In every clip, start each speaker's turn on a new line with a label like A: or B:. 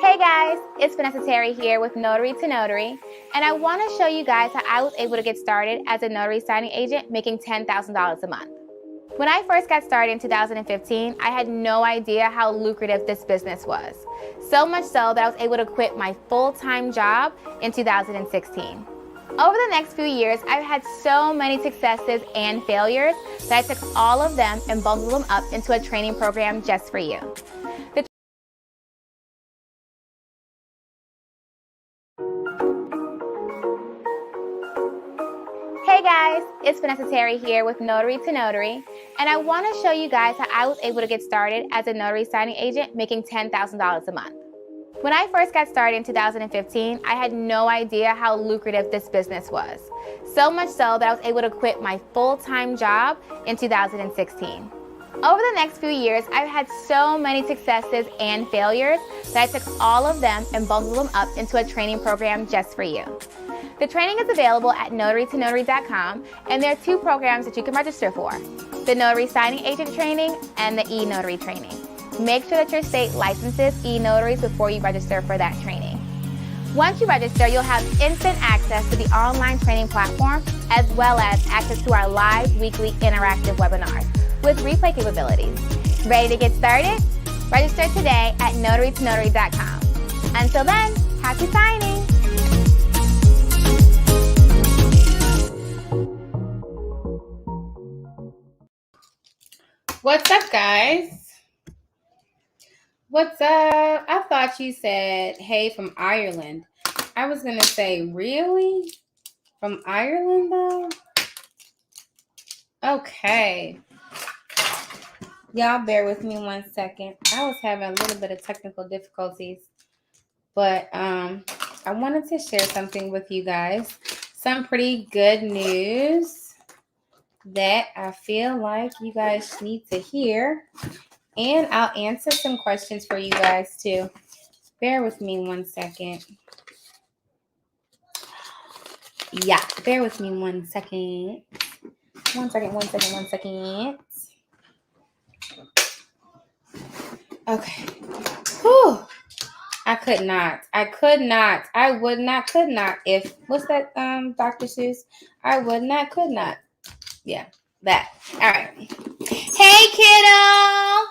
A: Hey guys, it's Vanessa Terry here with Notary to Notary, and I want to show you guys how I was able to get started as a notary signing agent making $10,000 a month. When I first got started in 2015, I had no idea how lucrative this business was. So much so that I was able to quit my full-time job in 2016. Over the next few years, I've had so many successes and failures that I took all of them and bundled them up into a training program just for you. Hey guys, it's Vanessa Terry here with Notary to Notary, and I want to show you guys how I was able to get started as a notary signing agent making $10,000 a month. When I first got started in 2015, I had no idea how lucrative this business was. So much so that I was able to quit my full-time job in 2016. Over the next few years, I've had so many successes and failures that I took all of them and bundled them up into a training program just for you. The training is available at notarytonotary.com, and there are two programs that you can register for: the Notary Signing Agent Training and the e-Notary Training. Make sure that your state licenses e-notaries before you register for that training. Once you register, you'll have instant access to the online training platform, as well as access to our live weekly interactive webinars with replay capabilities. Ready to get started? Register today at notarytonotary.com. Until then, happy signing!
B: What's up, guys? What's up? I thought you said, hey, from Ireland. I was going to say, really? From Ireland, though? Okay. Y'all bear with me 1 second. I was having a little bit of technical difficulties, but I wanted to share something with you guys. Some pretty good news that I feel like you guys need to hear. And I'll answer some questions for you guys too. Bear with me 1 second. Yeah, bear with me 1 second. 1 second. Okay. Whew. I could not. If, what's that, Dr. Seuss? Could not. Yeah, that. All right. Hey, kiddo.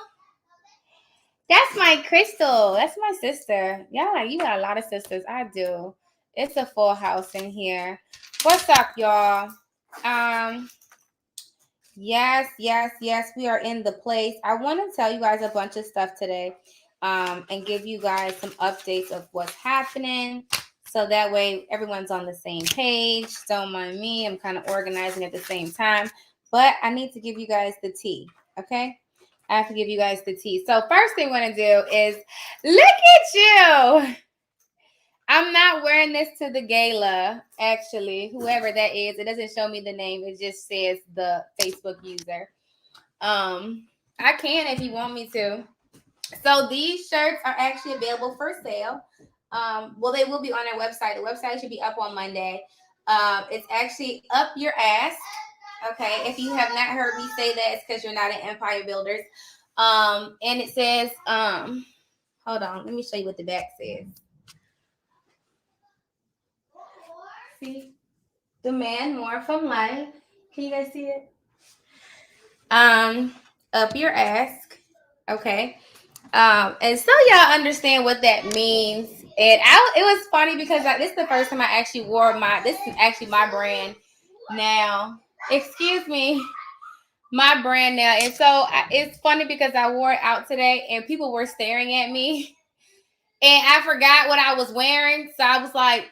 B: That's my Crystal. That's my sister. Yeah, you got a lot of sisters. I do. It's a full house in here. What's up, y'all? Yes. We are in the place. I want to tell you guys a bunch of stuff today, and give you guys some updates of what's happening, so that way everyone's on the same page. Don't mind me. I'm kind of organizing at the same time, but I need to give you guys the tea. Okay. I have to give you guys the tea. So first thing I want to do is look at you. I'm not wearing this to the gala, actually. Whoever that is, it doesn't show me the name. It just says the Facebook user. I can if you want me to. So these shirts are actually available for sale. Well, they will be on our website. The website should be up on Monday. It's actually Up Your Ass. Okay, if you have not heard me say that, it's because you're not an Empire Builders. And it says, hold on, let me show you what the back says. See? Demand more from life. Can you guys see it? Up Your Ass. Okay. And so y'all understand what that means. And it was funny because this is the first time I actually wore this is actually my brand now. Excuse me. My brand now. And so it's funny because I wore it out today and people were staring at me and I forgot what I was wearing. So I was like,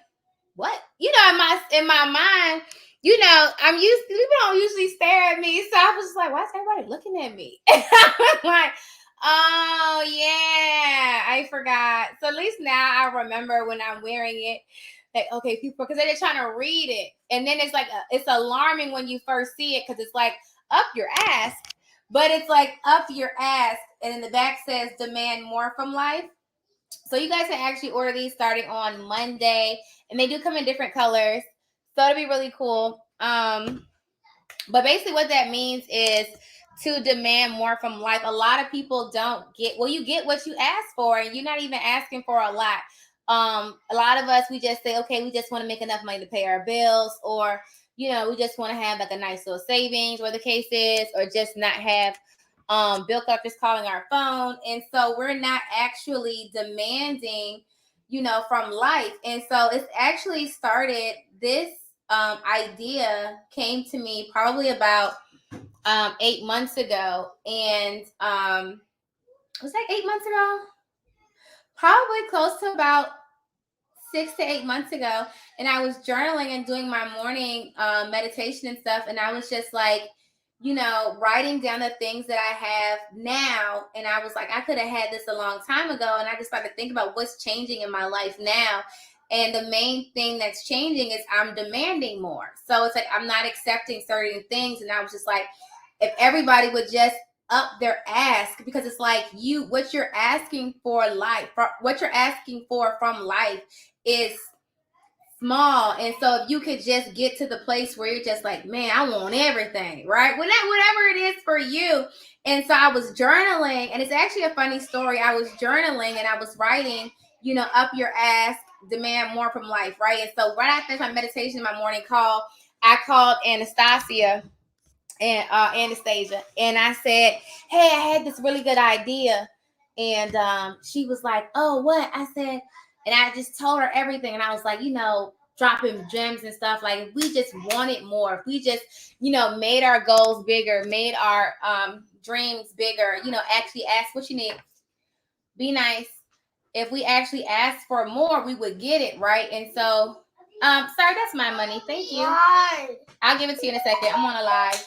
B: what? You know, in my mind, you know, people don't usually stare at me. So I was just like, why is everybody looking at me? I'm like, oh yeah, I forgot. So at least now I remember when I'm wearing it. Like, okay, people, because they're trying to read it. And then it's like, it's alarming when you first see it because it's like, up your ass. But it's like, up your ass. And in the back says, demand more from life. So you guys can actually order these starting on Monday. And they do come in different colors. So it'll be really cool. But basically what that means is to demand more from life. A lot of people don't get, well, you get what you ask for, and you're not even asking for a lot. A lot of us, we just say, okay, we just want to make enough money to pay our bills, or, you know, we just want to have like a nice little savings, where the case is, or just not have bill collectors calling our phone. And so we're not actually demanding, you know, from life. And so it's actually started, this idea came to me probably about 8 months ago. And was that 8 months ago? Probably close to about 6 to 8 months ago. And I was journaling and doing my morning meditation and stuff. And I was just like, you know, writing down the things that I have now. And I was like, I could have had this a long time ago. And I just started to think about what's changing in my life now. And the main thing that's changing is I'm demanding more. So it's like I'm not accepting certain things. And I was just like, if everybody would just up their ask, because it's like what you're asking for life, what you're asking for from life is small. And so if you could just get to the place where you're just like, man, I want everything, right? Whatever it is for you. And so I was journaling, and it's actually a funny story. I was journaling and I was writing, you know, up your ask, demand more from life, right? And so right after my meditation, my morning call, I called Anastasia, and I said, hey, I had this really good idea. And she was like, oh, what? I said, and I just told her everything. And I was like, you know, dropping gems and stuff. Like, if we just wanted more, if we just, you know, made our goals bigger, made our dreams bigger, you know, actually ask what you need, be nice. If we actually asked for more, we would get it, right? And so, sorry, that's my money. Thank you. I'll give it to you in a second. I'm on a live.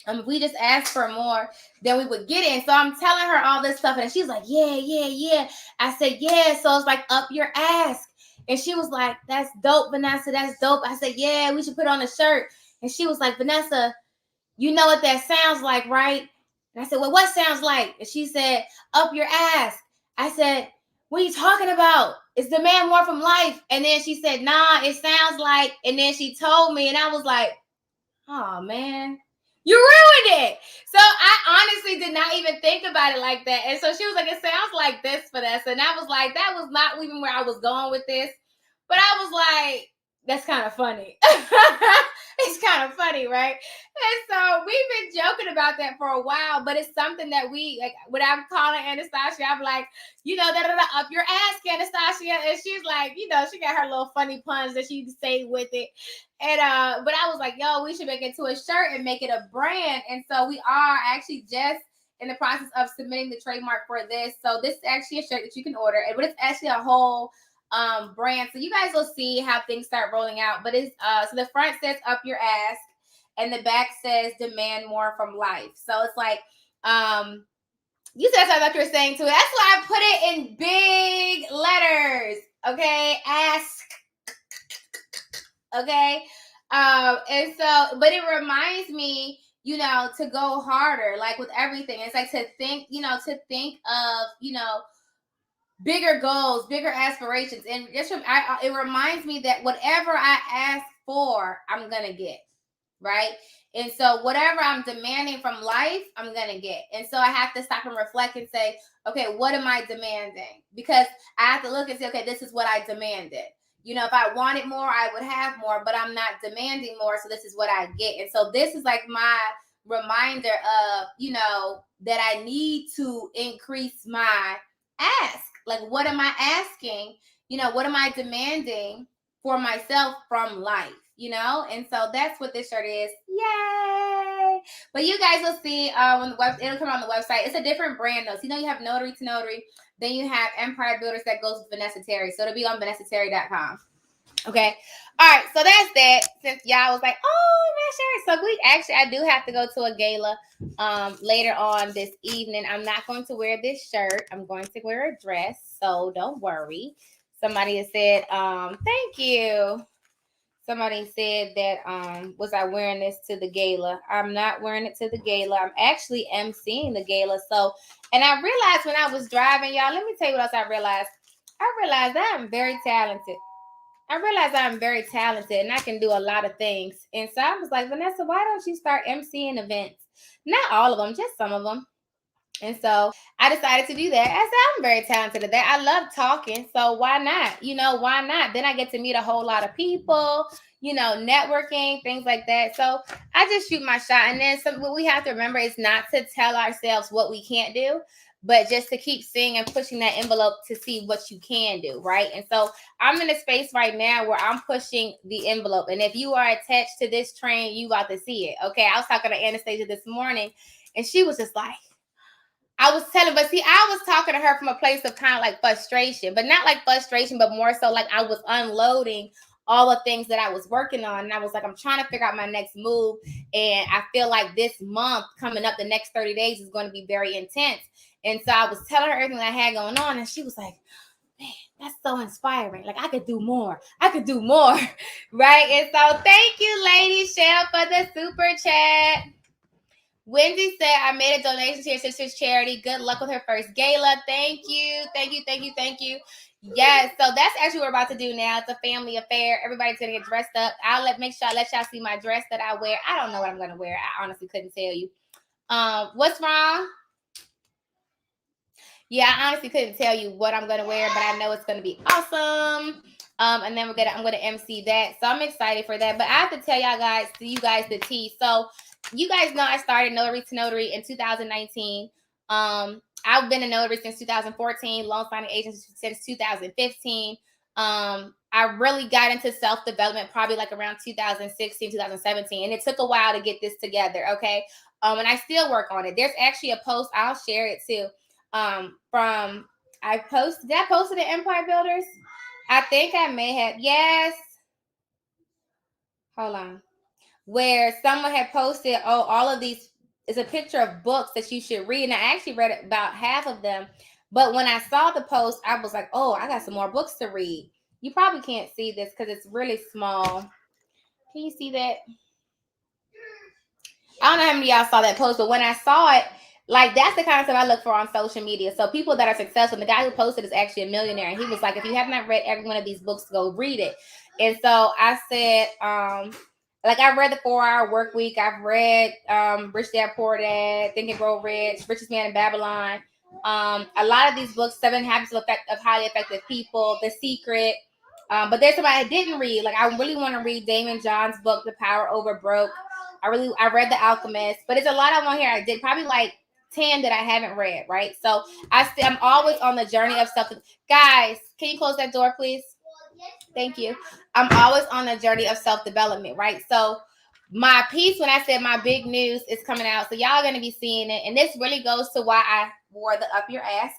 B: If we just asked for more, then we would get it. And so I'm telling her all this stuff, and she's like, yeah. I said, yeah. So it's like, up your ask. And she was like, that's dope, Vanessa. That's dope. I said, yeah, we should put on a shirt. And she was like, Vanessa, you know what that sounds like, right? And I said, well, what sounds like? And she said, up your ask. I said, what are you talking about? It's demand more from life. And then she said, nah, it sounds like, and then she told me, and I was like, oh, man. You ruined it. So I honestly did not even think about it like that. And so she was like, it sounds like this for that. And I was like, that was not even where I was going with this. But I was like, that's kind of funny. It's kind of funny, right? And so we've been joking about that for a while, but it's something that we, like, when I'm calling Anastasia, I'm like, you know, up your ass, Anastasia. And she's like, you know, she got her little funny puns that she say with it. And but I was like, yo, we should make it to a shirt and make it a brand. And so we are actually just in the process of submitting the trademark for this. So this is actually a shirt that you can order, but it's actually a whole brand. So you guys will see how things start rolling out. But it's so the front says up your ask, and the back says demand more from life. So it's like you said something that you were saying to it. That's why I put it in big letters. Okay, ask. Okay. And so, but it reminds me, you know, to go harder, like with everything. It's like to think, you know, of, you know, bigger goals, bigger aspirations. And just it reminds me that whatever I ask for, I'm going to get. Right. And so whatever I'm demanding from life, I'm going to get. And so I have to stop and reflect and say, okay, what am I demanding? Because I have to look and say, okay, this is what I demanded. You know, if I wanted more, I would have more, but I'm not demanding more. So this is what I get. And so this is like my reminder of, you know, that I need to increase my ask. Like, what am I asking? You know, what am I demanding for myself from life? You know, and so that's what this shirt is. Yay! But you guys will see on the website, it'll come on the website. It's a different brand though. So, you know, you have Notary to Notary, then you have Empire Builders that goes with Vanessa Terry. So it'll be on VanessaTerry.com. Okay. All right. So that's that. Since y'all was like, oh, my shirt. So we actually, I do have to go to a gala later on this evening. I'm not going to wear this shirt. I'm going to wear a dress. So don't worry. Somebody has said, thank you. Somebody said that was I wearing this to the gala? I'm not wearing it to the gala. I'm actually emceeing the gala. So, and I realized when I was driving, y'all, let me tell you what else I realized. I realized that I'm very talented. And I can do a lot of things. And so I was like, Vanessa, why don't you start emceeing events? Not all of them, just some of them. And so I decided to do that. I said, I'm very talented at that. I love talking. So why not? Why not? Then I get to meet a whole lot of people, networking, things like that. So I just shoot my shot. And then what we have to remember is not to tell ourselves what we can't do, but just to keep seeing and pushing that envelope to see what you can do, right? And so I'm in a space right now where I'm pushing the envelope. And if you are attached to this train, you about to see it. Okay. I was talking to Anastasia this morning, and she was just like, I was talking to her from a place of kind of like frustration, but not like frustration, but more so like I was unloading all the things that I was working on. And I was like, I'm trying to figure out my next move. And I feel like this month coming up, the next 30 days is going to be very intense. And so I was telling her everything I had going on. And she was like, man, that's so inspiring. Like I could do more. Right? And so thank you, Lady Shell, for the super chat. Wendy said, I made a donation to your sister's charity. Good luck with her first gala. Thank you. Yes, so that's actually what we're about to do now. It's a family affair. Everybody's going to get dressed up. Make sure I let y'all see my dress that I wear. I don't know what I'm going to wear. I honestly couldn't tell you. What's wrong? Yeah, I honestly couldn't tell you what I'm going to wear, but I know it's going to be awesome. And then I'm going to MC that. So I'm excited for that. But I have to tell you guys the tea. So you guys know I started Notary to Notary in 2019. I've been a notary since 2014, loan signing agent since 2015. I really got into self-development probably like around 2016, 2017. And it took a while to get this together, okay? And I still work on it. There's actually a post, I'll share it too. Did I post it at Empire Builders? I think I may have. Yes. Hold on. Where someone had posted, all of these is a picture of books that you should read. And I actually read about half of them. But when I saw the post, I was like, oh, I got some more books to read. You probably can't see this because it's really small. Can you see that? I don't know how many of y'all saw that post, but when I saw it, like that's the kind of stuff I look for on social media. So people that are successful, the guy who posted is actually a millionaire. And he was like, if you have not read every one of these books, go read it. And so I said, like I read the 4-Hour Work Week. I've read Rich Dad Poor Dad, Think and Grow Rich, Richest Man in Babylon. A lot of these books, 7 Habits of Highly Effective People, The Secret. But there's somebody I didn't read. Like I really want to read Damon John's book, The Power Over Broke. I read The Alchemist, but it's a lot of them on here. I did probably like 10 that I haven't read, right? So I'm always on the journey of stuff. Guys, can you close that door, please? Thank you. I'm always on the journey of self-development, right? So my piece, when I said my big news is coming out, so y'all are going to be seeing it. And this really goes to why I wore the Up Your Ass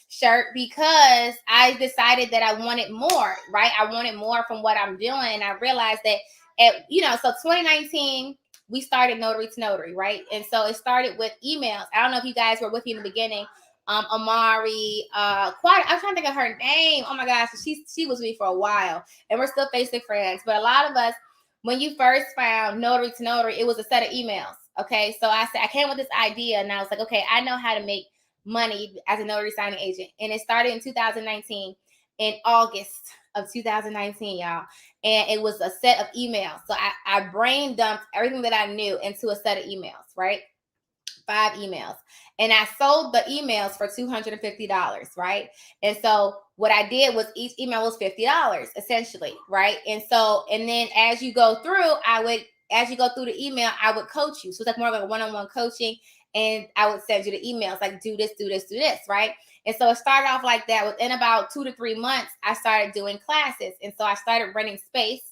B: shirt, because I decided that I wanted more, right? I wanted more from what I'm doing. And I realized that so 2019, we started Notary to Notary, right? And so it started with emails. I don't know if you guys were with me in the beginning. Amari, I'm trying to think of her name. Oh my gosh, she was with me for a while, and we're still Facebook friends. But a lot of us, when you first found Notary to Notary, it was a set of emails. Okay, so I said I came with this idea, and I was like, okay, I know how to make money as a notary signing agent, and it started in 2019, in August of 2019, y'all. And it was a set of emails. So I brain dumped everything that I knew into a set of emails, right? 5 emails. And I sold the emails for $250, right? And so what I did was each email was $50 essentially, right? And then as you go through, the email, I would coach you. So it's like more like a one-on-one coaching, and I would send you the emails like do this, right? And so it started off like that. Within about 2 to 3 months, I started doing classes. And so I started renting space.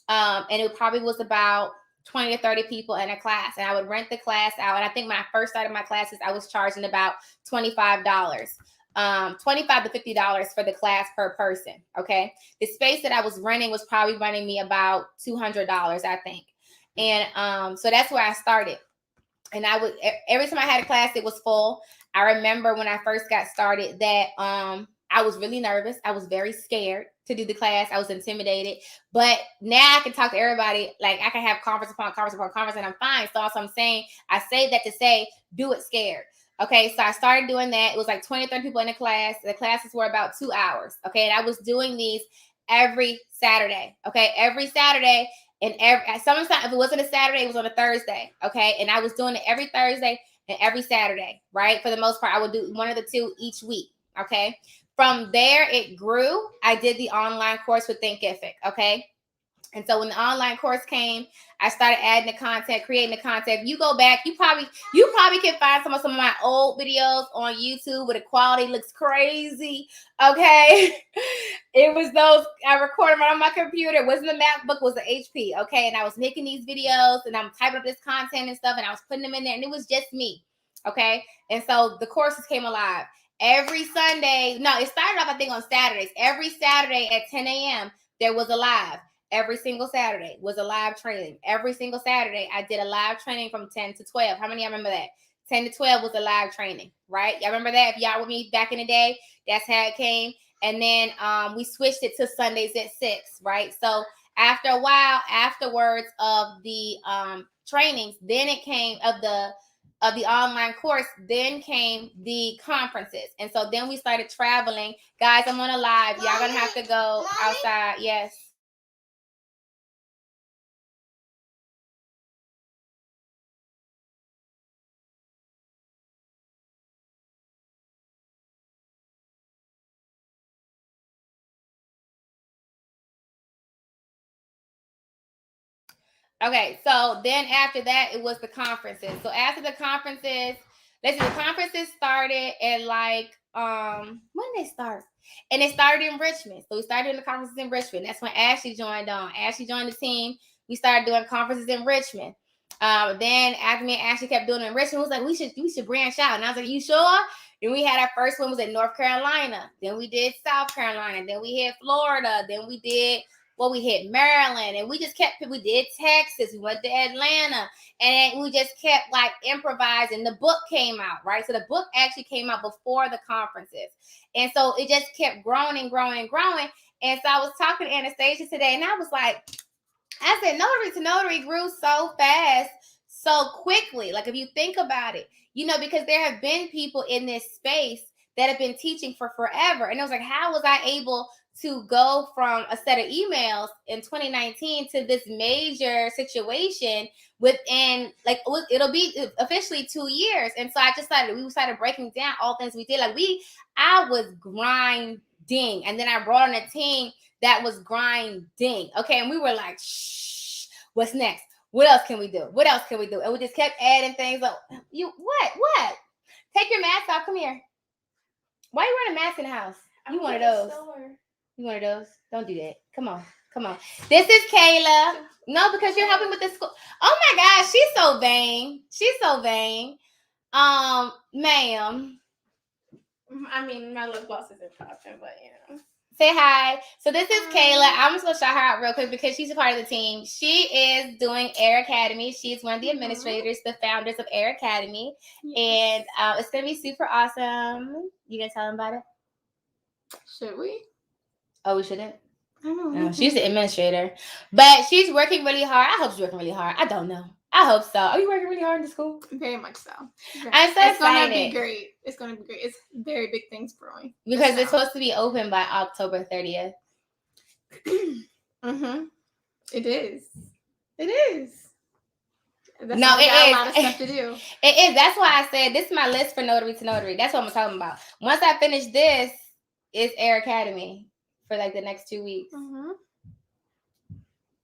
B: And it probably was about 20 to 30 people in a class, and I would rent the class out. And I think when I first started my classes, I was charging about $25, $25 to $50 for the class per person. Okay. The space that I was renting was probably running me about $200, I think. And so that's where I started. And every time I had a class, it was full. I remember when I first got started that I was really nervous. I was very scared to do the class. I was intimidated. But now I can talk to everybody. Like I can have conference upon conference upon conference, and I'm fine. So also I'm saying, I say that to say, do it scared. Okay, so I started doing that. It was like 20, 30 people in the class. The classes were about 2 hours. Okay, and I was doing these every Saturday. Okay, every Saturday. And sometimes if it wasn't a Saturday, it was on a Thursday. Okay. And I was doing it every Thursday and every Saturday, right? For the most part, I would do one of the two each week. Okay. From there, it grew. I did the online course with Thinkific. Okay. And so when the online course came, I started adding the content, creating the content. If you go back, you probably can find some of my old videos on YouTube where the quality looks crazy. Okay. It was those I recorded right on my computer. It wasn't the MacBook, it was the HP. Okay. And I was making these videos and I'm typing up this content and stuff, and I was putting them in there, and it was just me. Okay. And so the courses came alive. Every Sunday, no, it started off, I think, on Saturdays. Every Saturday at 10 a.m., there was a live. Every single Saturday was a live training. Every single Saturday, I did a live training from 10 to 12. How many of y'all remember that? 10 to 12 was a live training, right? Y'all remember that? If y'all with me back in the day, that's how it came. And then we switched it to Sundays at 6, right? So after a while, afterwards of the trainings, then it came of the online course, then came the conferences. And so then we started traveling. Guys, I'm on a live. Y'all gonna have to go outside. Yes. Okay, so then after that, it was the conferences. So after the conferences, the conferences started at when did they start? And it started in Richmond. So we started doing the conferences in Richmond. That's when Ashley joined on. Ashley joined the team. We started doing conferences in Richmond. Then after me and Ashley kept doing it in Richmond, it was like, we should branch out. And I was like, you sure? And we had our first one was in North Carolina. Then we did South Carolina. Then we hit Florida. Then we did we hit Maryland, and we did Texas, we went to Atlanta, and we just kept like improvising. The book came out, right? So the book actually came out before the conferences. And so it just kept growing and growing and growing. And so I was talking to Anastasia today, and I was like, I said, Notary to Notary grew so fast, so quickly. Like if you think about it, because there have been people in this space that have been teaching for forever. And it was like, how was I able to go from a set of emails in 2019 to this major situation within it'll be officially 2 years? And so we started breaking down all things we did. I was grinding, and then I brought on a team that was grinding. Okay. And we were like, shh, what's next? What else can we do? What else can we do? And we just kept adding things. Like, what? Take your mask off. Come here. Why are you wearing a mask in the house? You one of those. You one of those? Don't do that. Come on. This is Kayla. No, because you're helping with the school. Oh my gosh, she's so vain. Ma'am.
C: I mean, my lip gloss isn't popping, but
B: Say hi. So this is Kayla. I'm just going to shout her out real quick because she's a part of the team. She is doing Air Academy. She's one of the administrators, the founders of Air Academy. Yes. And it's going to be super awesome. You going to tell them about it?
C: Should we?
B: Oh, we shouldn't?
C: I don't know.
B: No, she's the administrator. But she's working really hard. I hope she's working really hard. I don't know. I hope so. Are you working really hard in the school?
C: Very much so.
B: I'm so excited.
C: It's going to be great. It's going to be great. It's very big things growing.
B: Because it's supposed to be open by October 30th.
C: Mm-hmm. It is. It is.
B: That's no, it is.
C: A lot of stuff to do.
B: It is. That's why I said this is my list for Notary to Notary. That's what I'm talking about. Once I finish this, it's Air Academy for the next 2 weeks.
C: Mm-hmm.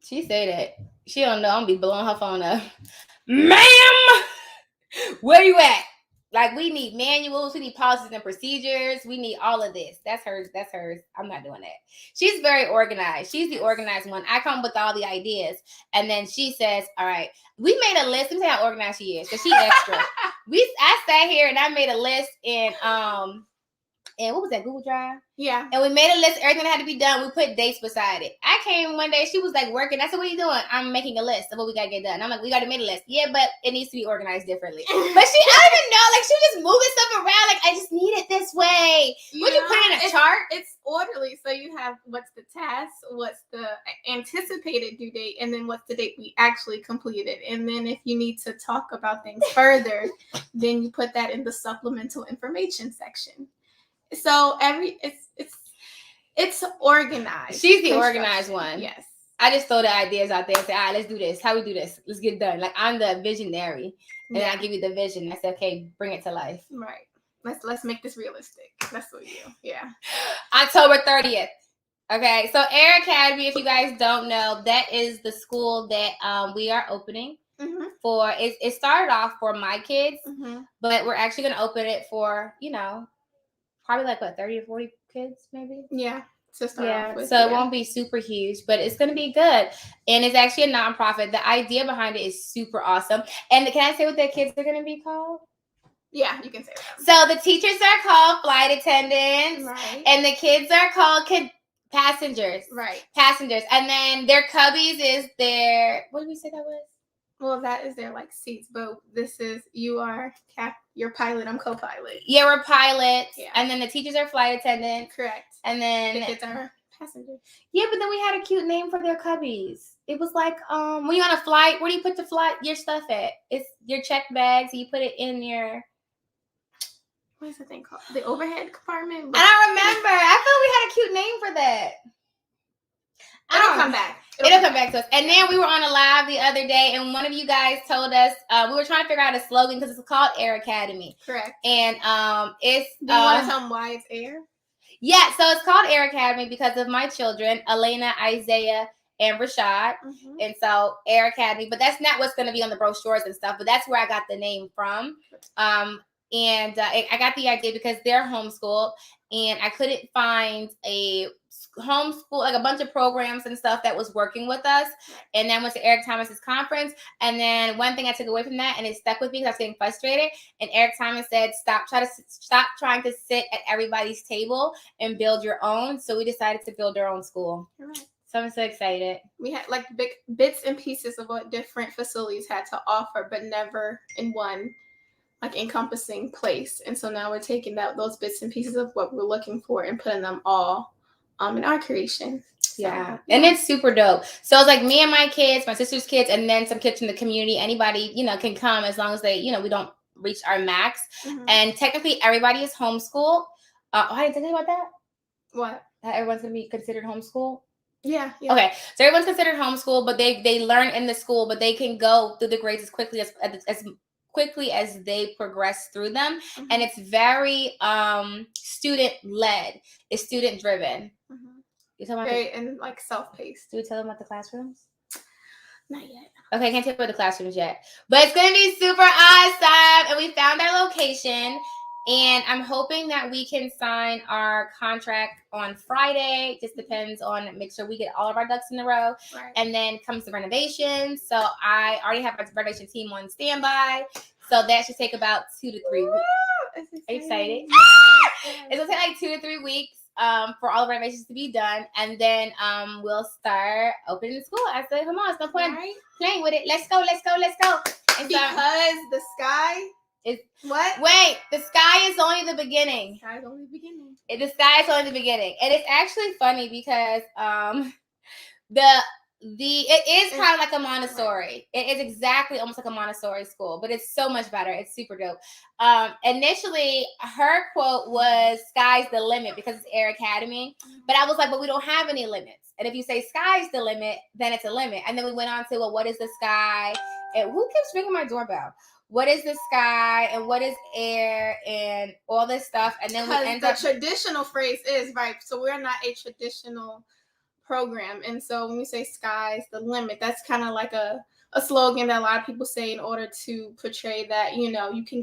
B: She say that. She don't know. I'm gonna be blowing her phone up. Ma'am, where you at? We need manuals, we need policies and procedures, we need all of this. That's hers. I'm not doing that. She's very organized. She's the organized one. I come with all the ideas, and then she says, all right, we made a list. Let me tell you how organized she is, because she's extra. I sat here and I made a list in and what was that, Google Drive?
C: Yeah.
B: And we made a list, everything that had to be done. We put dates beside it. I came one day, she was working. I said, what are you doing? I'm making a list of what we got to get done. I'm like, we got to make a list. Yeah, but it needs to be organized differently. But I don't even know. She was just moving stuff around. I just need it this way. Would you put it in a chart?
C: It's orderly. So you have what's the task, what's the anticipated due date, and then what's the date we actually completed. And then if you need to talk about things further, then you put that in the supplemental information section. So it's organized.
B: She's the organized one.
C: Yes.
B: I just throw the ideas out there and say, all right, let's do this. How we do this? Let's get it done. Like, I'm the visionary, and I give you the vision. I say, okay, bring it to life.
C: Right. Let's make this realistic. That's what you do. Yeah.
B: October 30th. Okay, so Air Academy, if you guys don't know, that is the school that we are opening for. It started off for my kids, but we're actually going to open it for, probably like, 30 or 40 kids, maybe?
C: Yeah. So
B: it won't be super huge, but it's going to be good. And it's actually a nonprofit. The idea behind it is super awesome. And can I say what their kids are going to be called?
C: Yeah, you can say that.
B: So the teachers are called flight attendants,
C: right?
B: And the kids are called passengers,
C: right?
B: Passengers, and then their cubbies is their. What did we say that was?
C: Well, that is their like seats, but this is you're pilot. I'm co-pilot.
B: Yeah, we're pilots, and then the teachers are flight attendants.
C: Correct.
B: And then
C: the kids are passengers.
B: Yeah, but then we had a cute name for their cubbies. It was like when you're on a flight, where do you put your stuff at? It's your check bags. You put it in your.
C: What is the thing called? The overhead compartment?
B: I don't remember. I feel we had a cute name for that.
C: It'll come back.
B: It'll come back to us. And then we were on a live the other day, and one of you guys told us we were trying to figure out a slogan because it's called Air Academy.
C: Correct.
B: And it's.
C: Do you want to tell them why it's Air?
B: Yeah, so it's called Air Academy because of my children, Elena, Isaiah, and Rashad. And so Air Academy, but that's not what's going to be on the brochures and stuff, but that's where I got the name from. And I got the idea because they're homeschooled, and I couldn't find a homeschool, like a bunch of programs and stuff that was working with us. And then went to Eric Thomas's conference. And then one thing I took away from that, and it stuck with me because I was getting frustrated. And Eric Thomas said, stop trying to sit at everybody's table and build your own. So we decided to build our own school.
C: Right.
B: So I'm so excited.
C: We had like big bits and pieces of what different facilities had to offer, but never in one like encompassing place. And so now we're taking those bits and pieces of what we're looking for and putting them all in our creation. So,
B: yeah. And it's super dope. So it's like me and my kids, my sister's kids, and then some kids from the community. Anybody, can come as long as they, we don't reach our max. And technically everybody is homeschooled. I didn't think about that.
C: What?
B: That everyone's going to be considered homeschooled?
C: Yeah.
B: Okay. So everyone's considered homeschooled, but they learn in the school, but they can go through the grades as quickly as they progress through them. And it's very student led. It's student driven. You talking about
C: and like self-paced.
B: Do we tell them about the classrooms?
C: Not yet.
B: Okay, I can't tell you about the classrooms yet. But it's gonna be super awesome. And we found our location. And I'm hoping that we can sign our contract on Friday. Just depends on make sure we get all of our ducks in a row.
C: Right. And
B: then comes the renovations. So I already have my renovation team on standby. So that should take about 2 to 3 weeks. Are you excited? Yes. It's gonna take like 2 to 3 weeks for all the renovations to be done. And then we'll start opening the school. I said, come on, it's no point playing with it. Let's go. And
C: because the sky is what?
B: Wait, the sky is only the beginning.
C: The sky is only the beginning.
B: The sky is only the beginning. And it's actually funny because it is kind of like a Montessori. It is exactly almost like a Montessori school, but it's so much better. It's super dope. Initially, her quote was "Sky's the limit" because it's Air Academy. But I was like, but we don't have any limits. And if you say sky's the limit, then it's a limit. And then we went on to, well, what is the sky? And who keeps ringing my doorbell? What is the sky and what is air and all this stuff? And then we end up.
C: The traditional phrase is right. So we're not a traditional program, and so when we say sky's the limit, that's kind of like a slogan that a lot of people say in order to portray that you can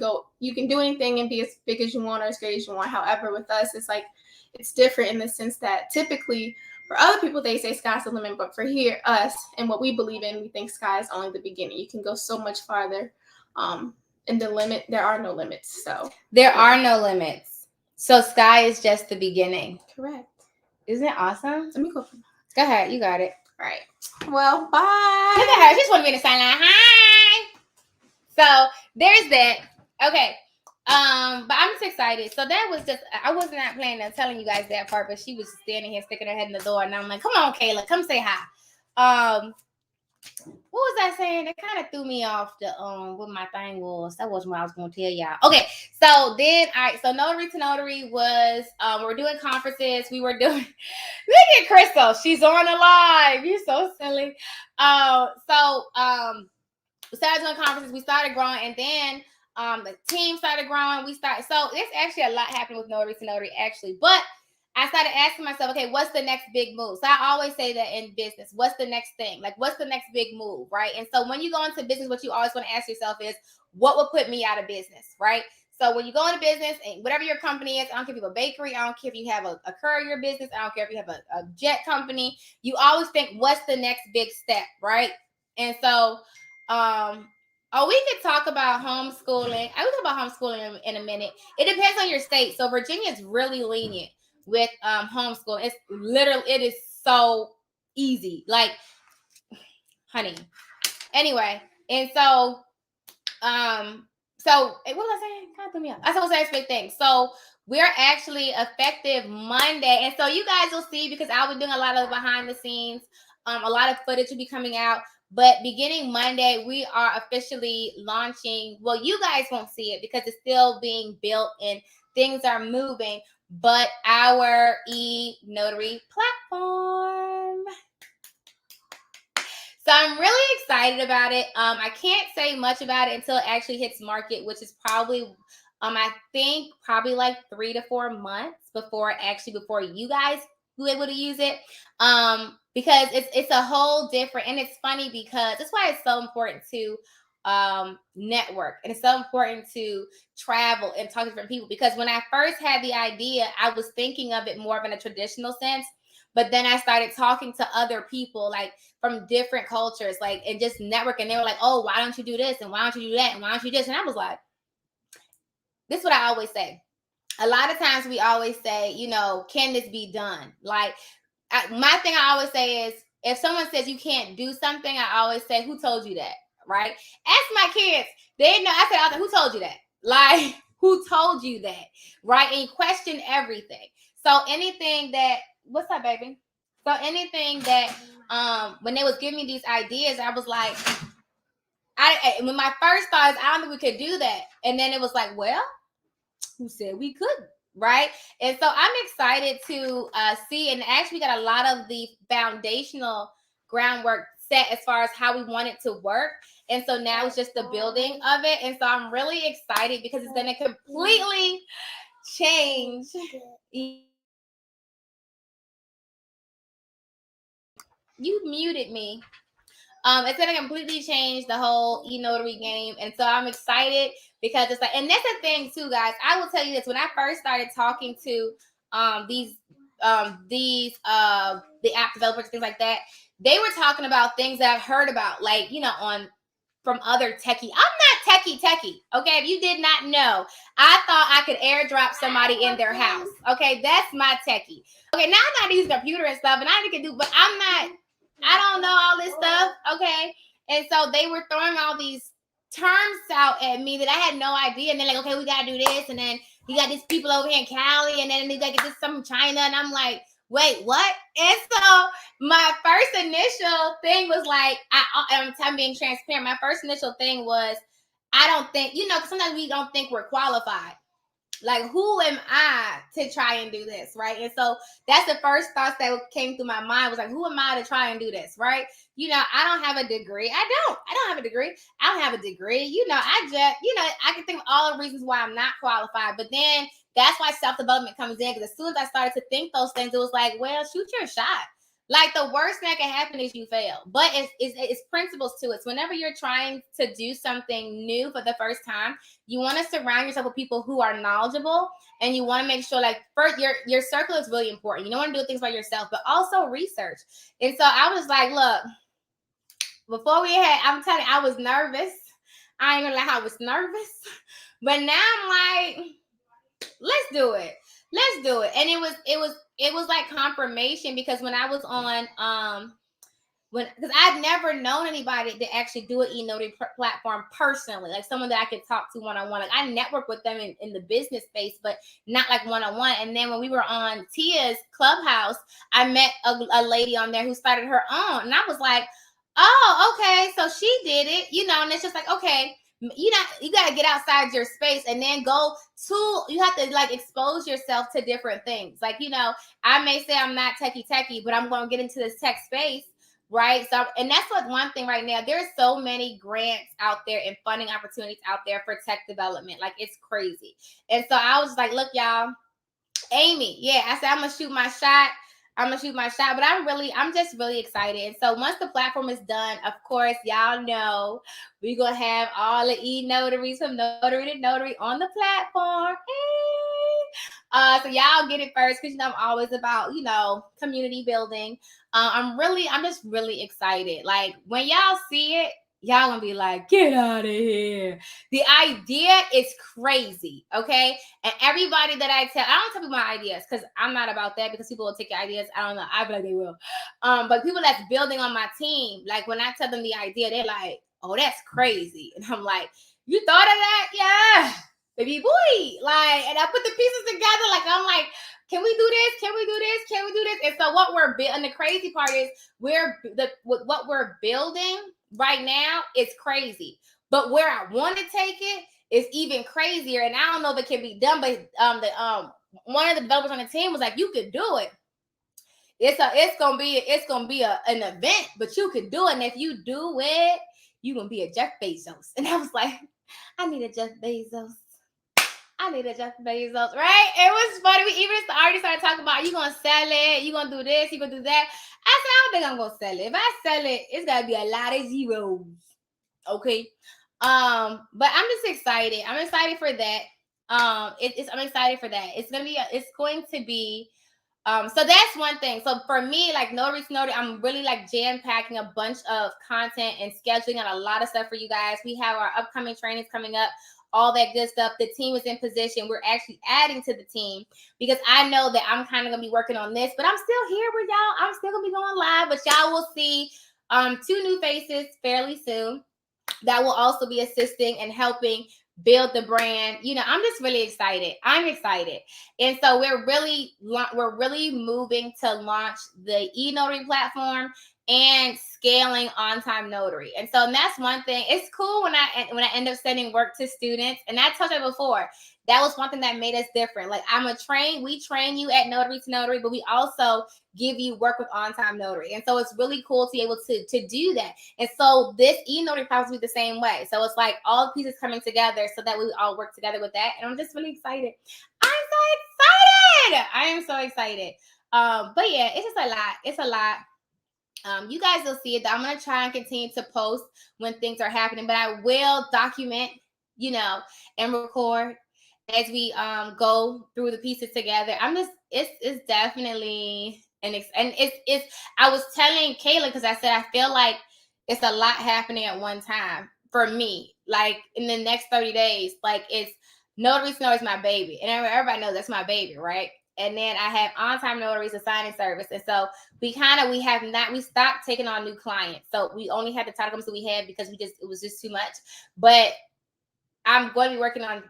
C: do anything and be as big as you want or as great as you want. However, with us, it's like it's different in the sense that typically for other people they say sky's the limit, but for us and what we believe in, we think sky is only the beginning. You can go so much farther. In the limit, there are no limits. So
B: there are no limits. So sky is just the beginning.
C: Correct.
B: Isn't it awesome?
C: Let me go.
B: Go ahead, you got it.
C: All right. Well, bye.
B: Look at her. She just wanted me to sign like, hi. So there's that. Okay. But I'm just excited. So that was just, I wasn't planning on telling you guys that part, but she was standing here sticking her head in the door, and I'm like, come on, Kayla, come say hi. what was I saying? It kind of threw me off the what my thing was. That wasn't what I was gonna tell y'all. Okay, so then so notary to notary was we were doing conferences. We were doing look at Crystal, she's on the live. You're so silly. We started doing conferences, we started growing, and then the team started growing. So there's actually a lot happening with notary to notary actually, but I started asking myself, okay, what's the next big move? So I always say that in business, what's the next thing? Like, what's the next big move, right? And so when you go into business, what you always want to ask yourself is, what would put me out of business, right? So when you go into business, and whatever your company is, I don't care if you have a bakery, I don't care if you have a courier business, I don't care if you have a jet company, you always think, what's the next big step, right? And so, we could talk about homeschooling. I will talk about homeschooling in a minute. It depends on your state. So Virginia is really lenient with homeschooling. It's literally, it is so easy. Like, honey. Anyway, and so what was I saying? God threw me off. I was saying big thing. So we're actually effective Monday, and so you guys will see, because I'll be doing a lot of behind the scenes. A lot of footage will be coming out. But beginning Monday, we are officially launching. Well, you guys won't see it because it's still being built and things are moving. But our e-notary platform. So I'm really excited about it. I can't say much about it until it actually hits market, which is probably, I think probably like 3 to 4 months before you guys be able to use it. Because it's a whole different, and it's funny because that's why it's so important to network, and it's so important to travel and talk to different people. Because when I first had the idea, I was thinking of it more of in a traditional sense. But then I started talking to other people, like from different cultures, like, and just network. And they were like, oh, why don't you do this? And why don't you do that? And why don't you do this? And I was like, this is what I always say. A lot of times we always say, can this be done? Like, my thing I always say is, if someone says you can't do something, I always say, who told you that? Right? Ask my kids. They know. I said, who told you that? Like, who told you that? Right? And you question everything. So anything that, what's up, baby? So anything that, when they was giving me these ideas, I was like, when my first thought is, I don't think we could do that. And then it was like, well, who said we couldn't? Right? And so I'm excited to see, and actually got a lot of the foundational groundwork set as far as how we want it to work. And so now it's just the building of it. And so I'm really excited because it's going to completely change. You muted me. It's gonna completely change the whole e-notary game, and so I'm excited because it's like, and that's the thing too, guys. I will tell you this: when I first started talking to the app developers, things like that, they were talking about things that I've heard about, like from other techie. I'm not techie. Okay, if you did not know, I thought I could airdrop somebody in their house. Okay, that's my techie. Okay, now I'm not using computer and stuff, and I can do, but I don't know all this stuff, okay? And so they were throwing all these terms out at me that I had no idea. And they're like, okay, we got to do this. And then you got these people over here in Cali. And then they got to get this from China. And I'm like, wait, what? And so my first initial thing was like, I'm being transparent. My first initial thing was, I don't think, because sometimes we don't think we're qualified. Like, who am I to try and do this, right? And so that's the first thoughts that came through my mind, was like, who am I to try and do this, right? I don't have a degree. I don't have a degree. I don't have a degree. I can think of all the reasons why I'm not qualified. But then that's why self-development comes in, because as soon as I started to think those things, it was like, well, shoot your shot. Like, the worst that can happen is you fail. But it's principles to it. So whenever you're trying to do something new for the first time, you want to surround yourself with people who are knowledgeable, and you want to make sure, like, first, your circle is really important. You don't want to do things by yourself, but also research. And so I was like, look, I'm telling you, I was nervous. I ain't gonna lie, I was nervous. But now I'm like, let's do it. And it was like confirmation, because when I was on because I've never known anybody to actually do an e-notary platform personally, like someone that I could talk to one-on-one. Like, I network with them in the business space, but not like one-on-one. And then when we were on Tia's Clubhouse, I met a lady on there who started her own, and I was like, oh, okay, so she did it, and it's just like, okay, you got to get outside your space and then you have to like expose yourself to different things. Like, I may say I'm not techie, but I'm going to get into this tech space. Right. So, and that's one thing right now, there's so many grants out there and funding opportunities out there for tech development. Like, it's crazy. And so I was like, look, y'all, Amy, yeah, I said, I'm going to shoot my shot. But I'm just really excited. And so once the platform is done, of course, y'all know we're going to have all the e-notaries from notary to notary on the platform. Hey. So y'all get it first because, I'm always about, community building. I'm just really excited. Like, when y'all see it, y'all gonna be like, get out of here. The idea is crazy, okay? And everybody that I don't tell people my ideas because I'm not about that, because people will take your ideas. I don't know. I feel like they will. But people that's building on my team, like, when I tell them the idea, they're like, oh, that's crazy. And I'm like, you thought of that? Yeah. Baby boy. Like, and I put the pieces together. Like, I'm like, can we do this? Can we do this? Can we do this? And so what we're building, and the crazy part is what we're building right now is crazy. But where I want to take it is even crazier. And I don't know if it can be done, but one of the developers on the team was like, you could do it. It's gonna be an event, but you could do it. And if you do it, you're gonna be a Jeff Bezos. And I was like, I need a Jeff Bezos. Right? It was funny. We even already started talking about, you gonna sell it, you gonna do this, you gonna do that. I said, I don't think I'm gonna sell it. If I sell it, it's gotta be a lot of zeros. Okay. But I'm just excited. I'm excited for that. I'm excited for that. It's going to be so that's one thing. So for me, like, notary to notary, I'm really like jam packing a bunch of content and scheduling out a lot of stuff for you guys. We have our upcoming trainings coming up, all that good stuff. The team is in position. We're actually adding to the team because I know that I'm kind of gonna be working on this, but I'm still here with y'all. I'm still gonna be going live, but y'all will see 2 new faces fairly soon that will also be assisting and helping build the brand. I'm just really excited. I'm excited. And so we're really moving to launch the e-notary platform and scaling on-time notary. And so that's one thing. It's cool when I end up sending work to students. And I told you before, that was one thing that made us different. Like, we train you at notary to notary, but we also give you work with on-time notary. And so it's really cool to be able to do that. And so this e-notary platform will be the same way. So it's like all the pieces coming together so that we all work together with that. And I'm just really excited. I am so excited. But yeah, it's just a lot. It's a lot. You guys will see it. I'm going to try and continue to post when things are happening, but I will document, and record as we go through the pieces together. It's definitely and it's I was telling Kayla, because I said I feel like it's a lot happening at one time for me. Like, in the next 30 days, like, it's Notary Snow is my baby, and everybody knows that's my baby, right? And then I have on-time notaries, a signing service, and so we stopped taking on new clients. So we only had the title companies that we had because it was just too much. But I'm going to be working on,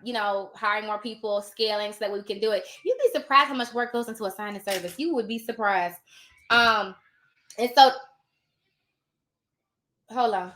B: hiring more people, scaling so that we can do it. You'd be surprised how much work goes into a signing service. You would be surprised. And so, hold on.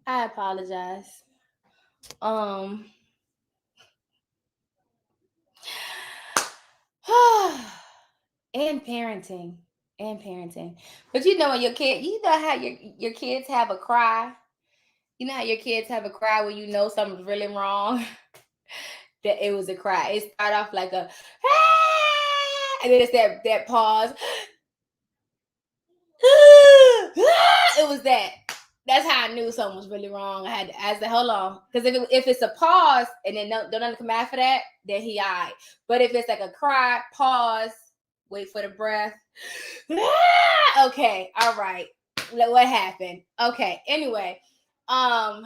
B: I apologize. And parenting. But when your kid, how your kids have a cry. You know how your kids have a cry when something's really wrong? That it was a cry. It started off like a and then it's that pause. It was that. That's how I knew something was really wrong. I said, hold on. Because if it's a pause and then don't nothing come after that, then he all right. But if it's like a cry, pause, wait for the breath. Okay, all right. What happened? Okay, anyway. I'm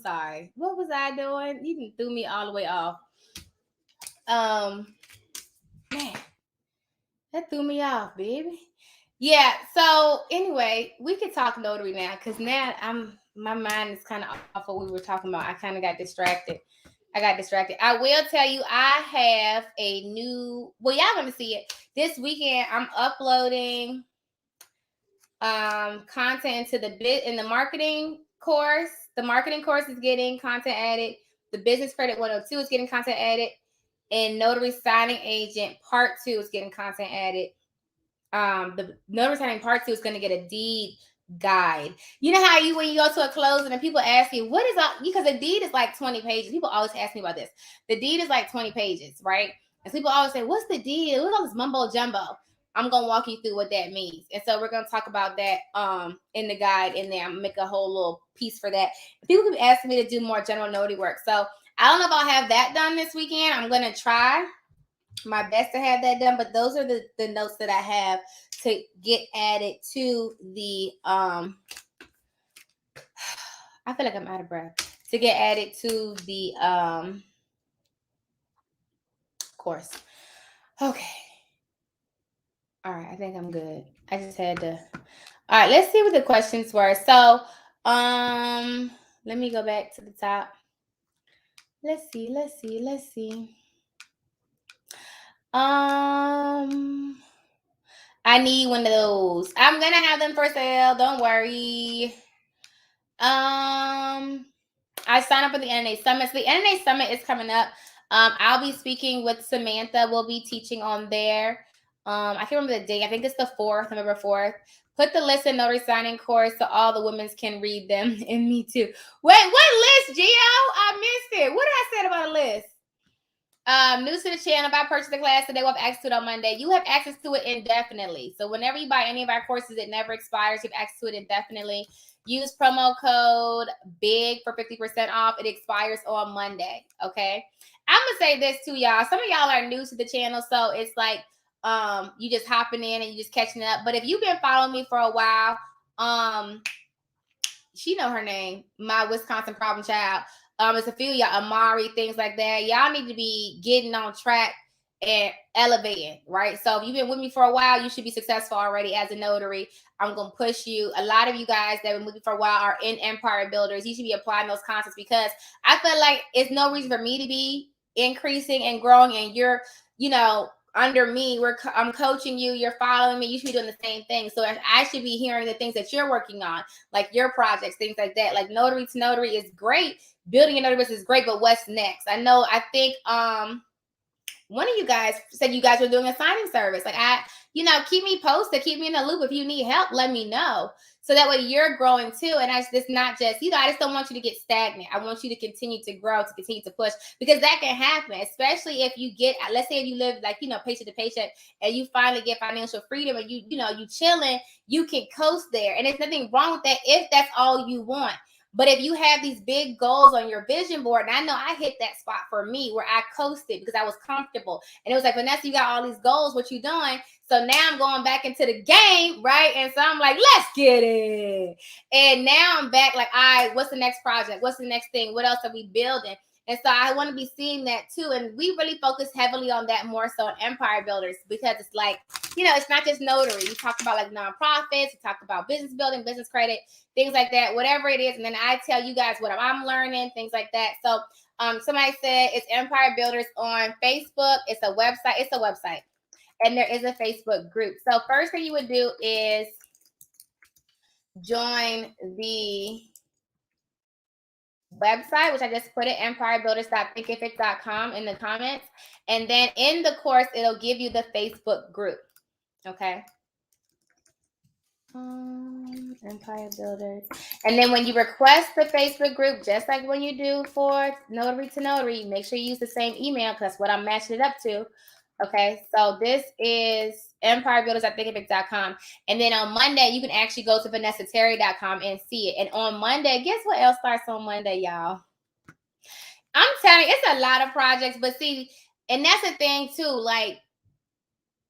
B: sorry. What was I doing? You threw me all the way off. Man, that threw me off, baby. Yeah, so anyway, we could talk notary now because now my mind is kind of off what we were talking about. I kind of got distracted. I will tell you, I have a new, well, y'all gonna see it this weekend. I'm uploading content into the marketing course. The marketing course is getting content added. The business credit 102 is getting content added, and notary signing agent part 2 is getting content added. The notary signing part 2 is going to get a deed guide. You know how when you go to a closing and people ask you, what is up? Because the deed is like 20 pages. People always ask me about this. The deed is like 20 pages, right? And people always say, what's the deed? What's all this mumbo jumbo? I'm going to walk you through what that means. And so we're going to talk about that in the guide in there. I'm going to make a whole little piece for that. People keep asking me to do more general notary work. So I don't know if I'll have that done this weekend. I'm going to try my best to have that done, but those are the notes that I have to get added to the I feel like I'm out of breath. To get added to the course. Okay. All right, I think I'm good. I just had to. All right, let's see what the questions were. So, let me go back to the top. Let's see. I need one of those. I'm gonna have them for sale. Don't worry. I signed up for the NNA Summit. So the NNA Summit is coming up. I'll be speaking with Samantha. We'll be teaching on there. I can't remember the date. I think it's the 4th, November 4th. Put the list in notary signing course so all the women can read them, and me too. Wait, what list, Gio? I missed it. What did I say about a list? New to the channel, if I purchase the class today, we'll have access to it on Monday. You have access to it indefinitely. So whenever you buy any of our courses, it never expires. You have access to it indefinitely. Use promo code BIG for 50% off. It expires on Monday. Okay. I'm gonna say this to y'all. Some of y'all are new to the channel, so it's like you just hopping in and you just catching up. But if you've been following me for a while, she know her name, my Wisconsin problem child. It's a few y'all, Amari, things like that. Y'all need to be getting on track and elevating, right? So if you've been with me for a while, you should be successful already as a notary. I'm going to push you. A lot of you guys that have been with me for a while are in Empire Builders. You should be applying those concepts because I feel like it's no reason for me to be increasing and growing and you're, under me, I'm coaching you, you're following me, you should be doing the same thing. So I should be hearing the things that you're working on, like your projects, things like that. Like notary to notary is great. Building a notary business is great, but what's next? I think one of you guys said you guys were doing a signing service. Like keep me posted, keep me in the loop. If you need help, let me know. So that way you're growing too. And it's not just, I just don't want you to get stagnant. I want you to continue to grow, to continue to push, because that can happen, especially if you get, let's say if you live like, paycheck to paycheck and you finally get financial freedom and you chilling, you can coast there. And there's nothing wrong with that if that's all you want. But if you have these big goals on your vision board, and I know I hit that spot for me where I coasted because I was comfortable. And it was like, Vanessa, you got all these goals. What you doing? So now I'm going back into the game, right? And so I'm like, let's get it. And now I'm back like, all right, what's the next project? What's the next thing? What else are we building? And so I want to be seeing that too. And we really focus heavily on that more so in Empire Builders because it's like, it's not just notary. We talk about like nonprofits. We talk about business building, business credit, things like that, whatever it is. And then I tell you guys what I'm learning, things like that. So somebody said it's Empire Builders on Facebook. It's a website. And there is a Facebook group. So first thing you would do is join the website, which I just put it, empirebuilders.thinkific.com in the comments. And then in the course, it'll give you the Facebook group. Okay. Empire Builders. And then when you request the Facebook group, just like when you do for notary to notary, make sure you use the same email because that's what I'm matching it up to. Okay, so this is empirebuilders.thinkific.com. And then on Monday, you can actually go to vanessaterry.com and see it. And on Monday, guess what else starts on Monday, y'all? I'm telling you, it's a lot of projects, but see, and that's the thing too. Like,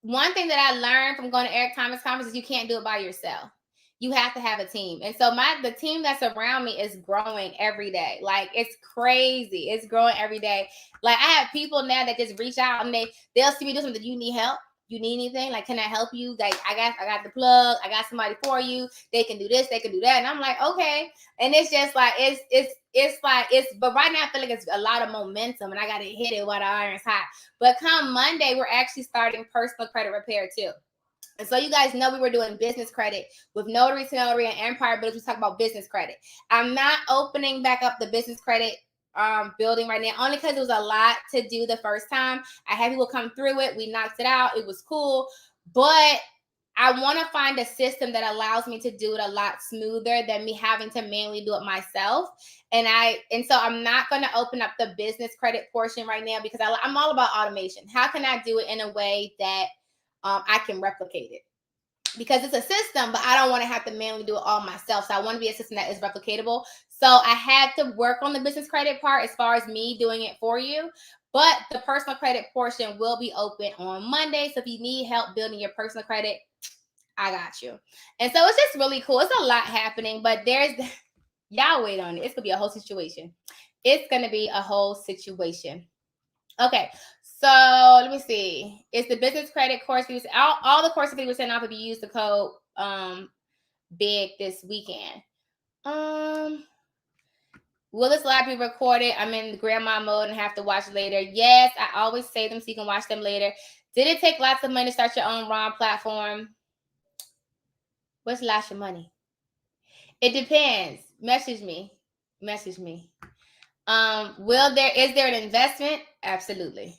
B: one thing that I learned from going to Eric Thomas conference is you can't do it by yourself. You have to have a team. And so the team that's around me is growing every day. Like, it's crazy. It's growing every day. Like, I have people now that just reach out and they'll see me do something. You need help? You need anything? Like, can I help you? Like, I got the plug. I got somebody for you. They can do this. They can do that. And I'm like, okay. And it's just like, but right now I feel like it's a lot of momentum and I got to hit it while the iron's hot. But come Monday, we're actually starting personal credit repair too. And so you guys know we were doing business credit with Notary to Notary and Empire Builders. We talk about business credit. I'm not opening back up the business credit building right now, only because it was a lot to do the first time. I had people come through it. We knocked it out. It was cool. But I want to find a system that allows me to do it a lot smoother than me having to manually do it myself. And so I'm not going to open up the business credit portion right now because I'm all about automation. How can I do it in a way that I can replicate it? Because it's a system, but I don't want to have to manually do it all myself. So I want to be a system that is replicatable. So I had to work on the business credit part as far as me doing it for you. But the personal credit portion will be open on Monday. So if you need help building your personal credit, I got you. And so it's just really cool. It's a lot happening, but y'all wait on it. It's going to be a whole situation. It's going to be a whole situation. Okay. So let me see. It's the business credit course fees. All the course fees were sent off if you use the code BIG this weekend. Will this live be recorded? I'm in grandma mode and have to watch later. Yes, I always save them so you can watch them later. Did it take lots of money to start your own ROM platform? What's lots of money? It depends. Message me. Is there an investment? Absolutely.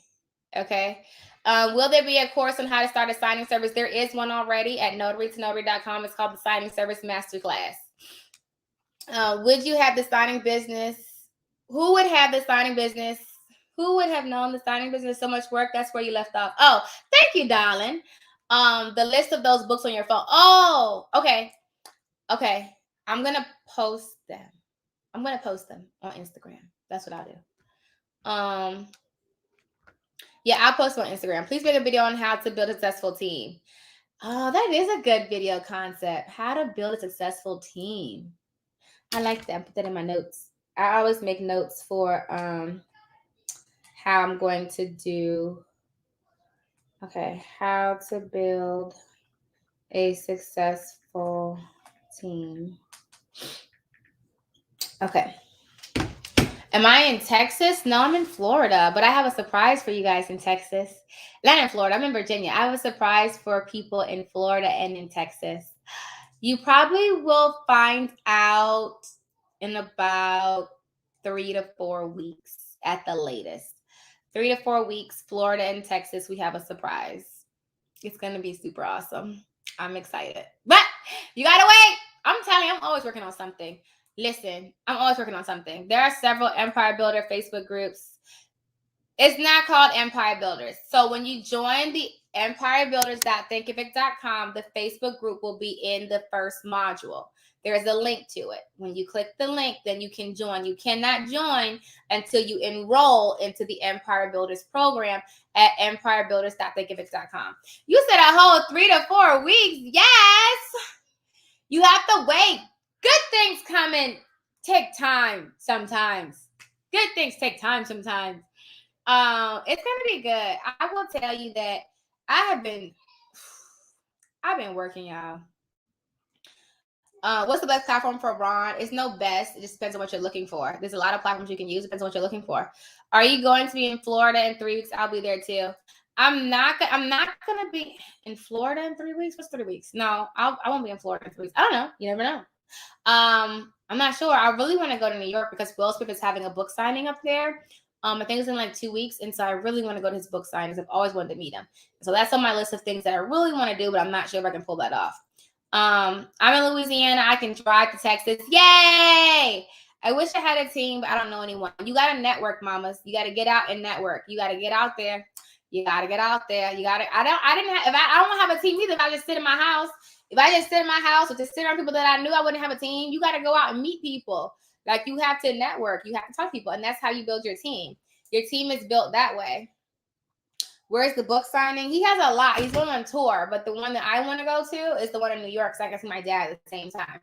B: Okay. Will there be a course on how to start a signing service? There is one already at notarytonotary.com. It's called the Signing Service Masterclass. Would you have the signing business? Who would have the signing business? Who would have known the signing business so much work? That's where you left off. Oh, thank you, darling. The list of those books on your phone. Oh, okay. Okay. I'm going to post them. I'm going to post them on Instagram. That's what I'll do. Yeah, I'll post on Instagram. Please make a video on how to build a successful team. Oh, that is a good video concept. How to build a successful team. I like that. Put that in my notes. I always make notes for how I'm going to do. Okay, how to build a successful team. Okay. Am I in Texas? No, I'm in Florida, but I have a surprise for you guys in Texas. Not in Florida, I'm in Virginia. I have a surprise for people in Florida and in Texas. You probably will find out in about 3 to 4 weeks at the latest. 3 to 4 weeks, Florida and Texas, we have a surprise. It's going to be super awesome. I'm excited. But you got to wait. I'm telling you, I'm always working on something. Listen, I'm always working on something. There are several Empire Builder Facebook groups. It's not called Empire Builders. So when you join the empirebuilders.thinkific.com, the Facebook group will be in the first module. There's a link to it. When you click the link, then you can join. You cannot join until you enroll into the Empire Builders program at empirebuilders.thinkific.com. You said a whole 3 to 4 weeks. Yes. You have to wait. Good things take time sometimes. Good things take time sometimes. It's gonna be good. I will tell you that I've been working, y'all. What's the best platform for Ron? It's no best. It just depends on what you're looking for. There's a lot of platforms you can use. It depends on what you're looking for. Are you going to be in Florida in 3 weeks? I'll be there too. I'm not gonna be in Florida in 3 weeks. What's 3 weeks? No, I won't be in Florida in 3 weeks. I don't know. You never know. I'm not sure. I really want to go to New York because Will Smith is having a book signing up there. I think it's in like 2 weeks. And so I really want to go to his book signings. I've always wanted to meet him. So that's on my list of things that I really want to do, but I'm not sure if I can pull that off. I'm in Louisiana. I can drive to Texas. Yay! I wish I had a team, but I don't know anyone. You got to network, mamas. You got to get out and network. You got to get out there. You gotta get out there. I don't have a team either. If I just sit in my house, or just sit around people that I knew, I wouldn't have a team. You got to go out and meet people. Like, you have to network. You have to talk to people. And that's how you build your team. Your team is built that way. Where's the book signing? He has a lot. He's going on tour. But the one that I want to go to is the one in New York. So I can see my dad at the same time.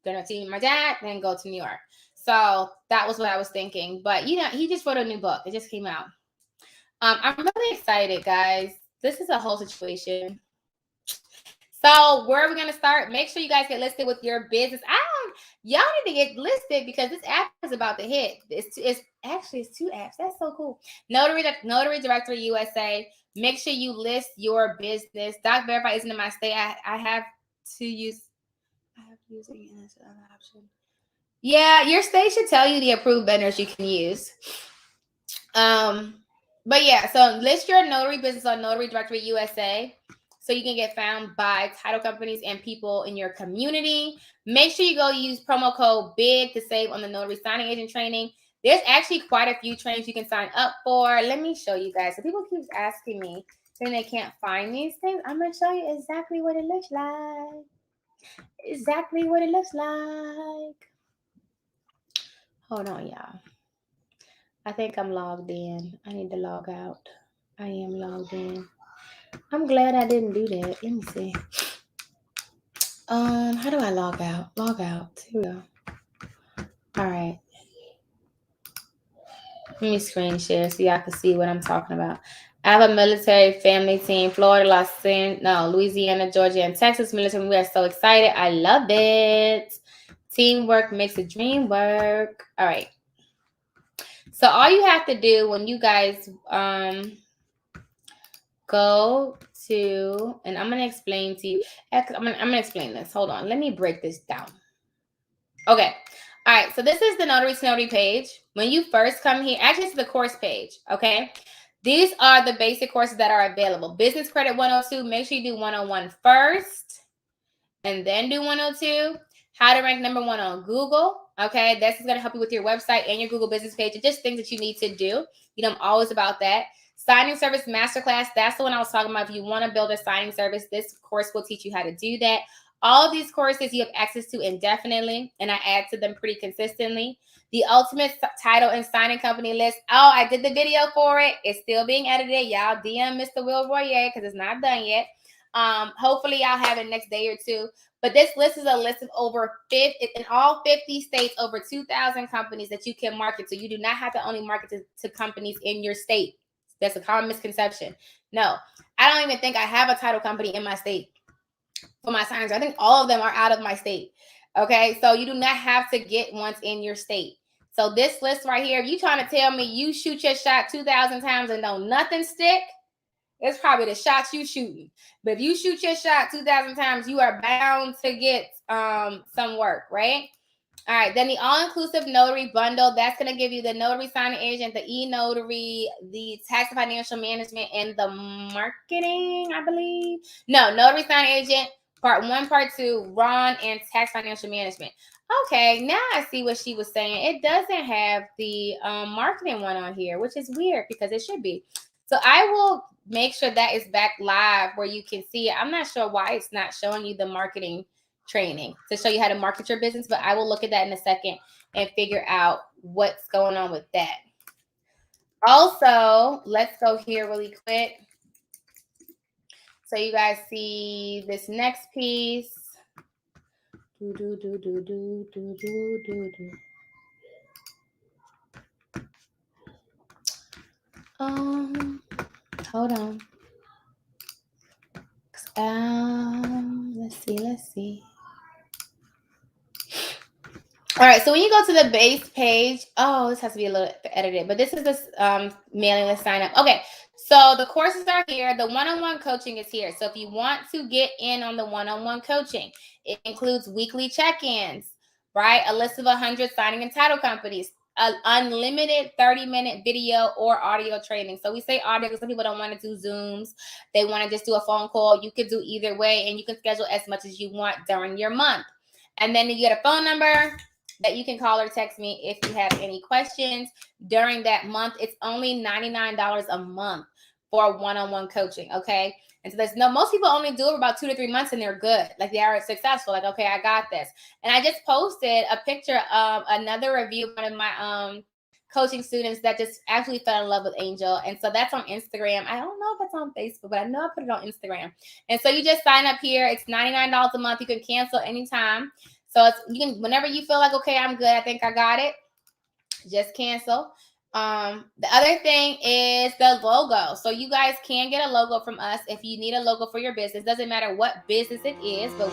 B: Gonna see my dad, then go to New York. So that was what I was thinking. But, he just wrote a new book. It just came out. I'm really excited, guys. This is a whole situation. So where are we going to start? Make sure you guys get listed with your business. Y'all need to get listed because this app is about to hit. It's 2 apps. That's so cool. Notary Directory USA. Make sure you list your business. Doc Verify isn't in my state. I have to use again as another option. Yeah, your state should tell you the approved vendors you can use. But yeah, so list your notary business on Notary Directory USA so you can get found by title companies and people in your community. Make sure you go use promo code BIG to save on the notary signing agent training. There's actually quite a few trainings you can sign up for. Let me show you guys. So people keep asking me, saying they can't find these things. I'm going to show you exactly what it looks like. Exactly what it looks like. Hold on, y'all. I think I'm logged in. I need to log out. I am logged in. I'm glad I didn't do that. Let me see. How do I log out? Log out. Here we go. All right. Let me screen share so y'all can see what I'm talking about. I have a military family team, Florida, Louisiana, Georgia, and Texas military. We are so excited. I love it. Teamwork makes the dream work. All right. So all you have to do when you guys go to, and I'm going to explain to you. I'm going to explain this. Hold on. Let me break this down. Okay. All right. So this is the Notary to Notary page. When you first come here, actually it's the course page. Okay. These are the basic courses that are available. Business Credit 102. Make sure you do 101 first and then do 102. How to rank number 1 on Google. Okay. This is going to help you with your website and your Google business page. And just things that you need to do. I'm always about that. Signing Service Masterclass. That's the one I was talking about. If you want to build a signing service, this course will teach you how to do that. All of these courses you have access to indefinitely, and I add to them pretty consistently. The Ultimate Title and Signing Company List. Oh, I did the video for it. It's still being edited. Y'all DM Mr. Will Royer because it's not done yet. Hopefully, I'll have it next day or two. But this list is a list of in all 50 states, over 2,000 companies that you can market to. You do not have to only market to companies in your state. That's a common misconception. No, I don't even think I have a title company in my state for my signers. I think all of them are out of my state. Okay, so you do not have to get ones in your state. So this list right here, if you trying to tell me you shoot your shot 2,000 times and don't nothing stick, it's probably the shots you shooting. But if you shoot your shot 2,000 times, you are bound to get some work, right? All right, then the all-inclusive notary bundle, that's going to give you the notary signing agent, the e-notary, the tax and financial management, and the marketing, I believe. No, notary signing agent, part 1, part 2, Ron, and tax financial management. Okay, now I see what she was saying. It doesn't have the marketing one on here, which is weird because it should be. So I will make sure that is back live where you can see it. I'm not sure why it's not showing you the marketing training to show you how to market your business, but I will look at that in a second and figure out what's going on with that. Also, let's go here really quick so you guys see this next piece. Hold on. Let's see. All right, so when you go to the base page, this has to be a little edited, but this is this mailing list sign up. Okay, so the courses are here. The one-on-one coaching is here. So if you want to get in on the one-on-one coaching, it includes weekly check-ins, right? A list of 100 signing and title companies, an unlimited 30-minute video or audio training. So we say audio because some people don't want to do Zooms. They want to just do a phone call. You could do either way, and you can schedule as much as you want during your month. And then you get a phone number that you can call or text me if you have any questions during that month. It's only $99 a month for one-on-one coaching. Okay. And so most people only do it for about 2 to 3 months and they're good. Like they are successful. Like, okay, I got this. And I just posted a picture of another review of one of my coaching students that just actually fell in love with Angel. And so that's on Instagram. I don't know if it's on Facebook, but I know I put it on Instagram. And so you just sign up here. It's $99 a month. You can cancel anytime. So you can, whenever you feel like, okay, I'm good, I think I got it, just cancel. The other thing is the logo. So you guys can get a logo from us if you need a logo for your business. Doesn't matter what business it is, but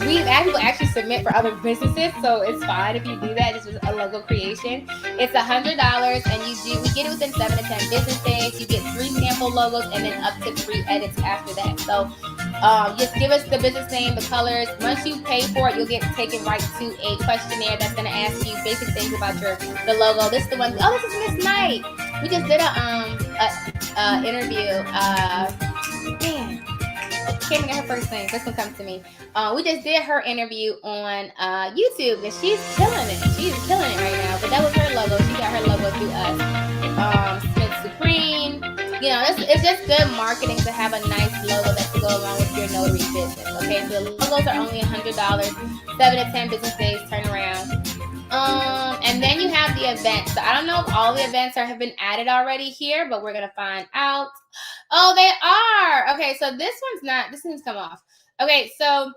B: we actually submit for other businesses, so it's fine if you do that. It's just a logo creation. It's $100, and we get it within 7 to 10 business days. You get 3 sample logos and then up to 3 edits after that. So just give us the business name, the colors. Once you pay for it, you'll get taken right to a questionnaire that's going to ask you basic things about the logo. This is the one. Oh, this is Miss Knight. We just did a interview. Man, I can't think of her first name. This one comes to me. We just did her interview on YouTube, and she's killing it. She's killing it right now. But that was her logo. She got her logo through us. Smith Supreme. You know, it's just good marketing to have a nice logo that to go along with your notary business. Okay, so the logos are only $100, 7 to 10 business days turnaround. And then you have the events. So I don't know if all the events have been added already here, but we're gonna find out. Oh, they are. Okay, so this one's come off. Okay, so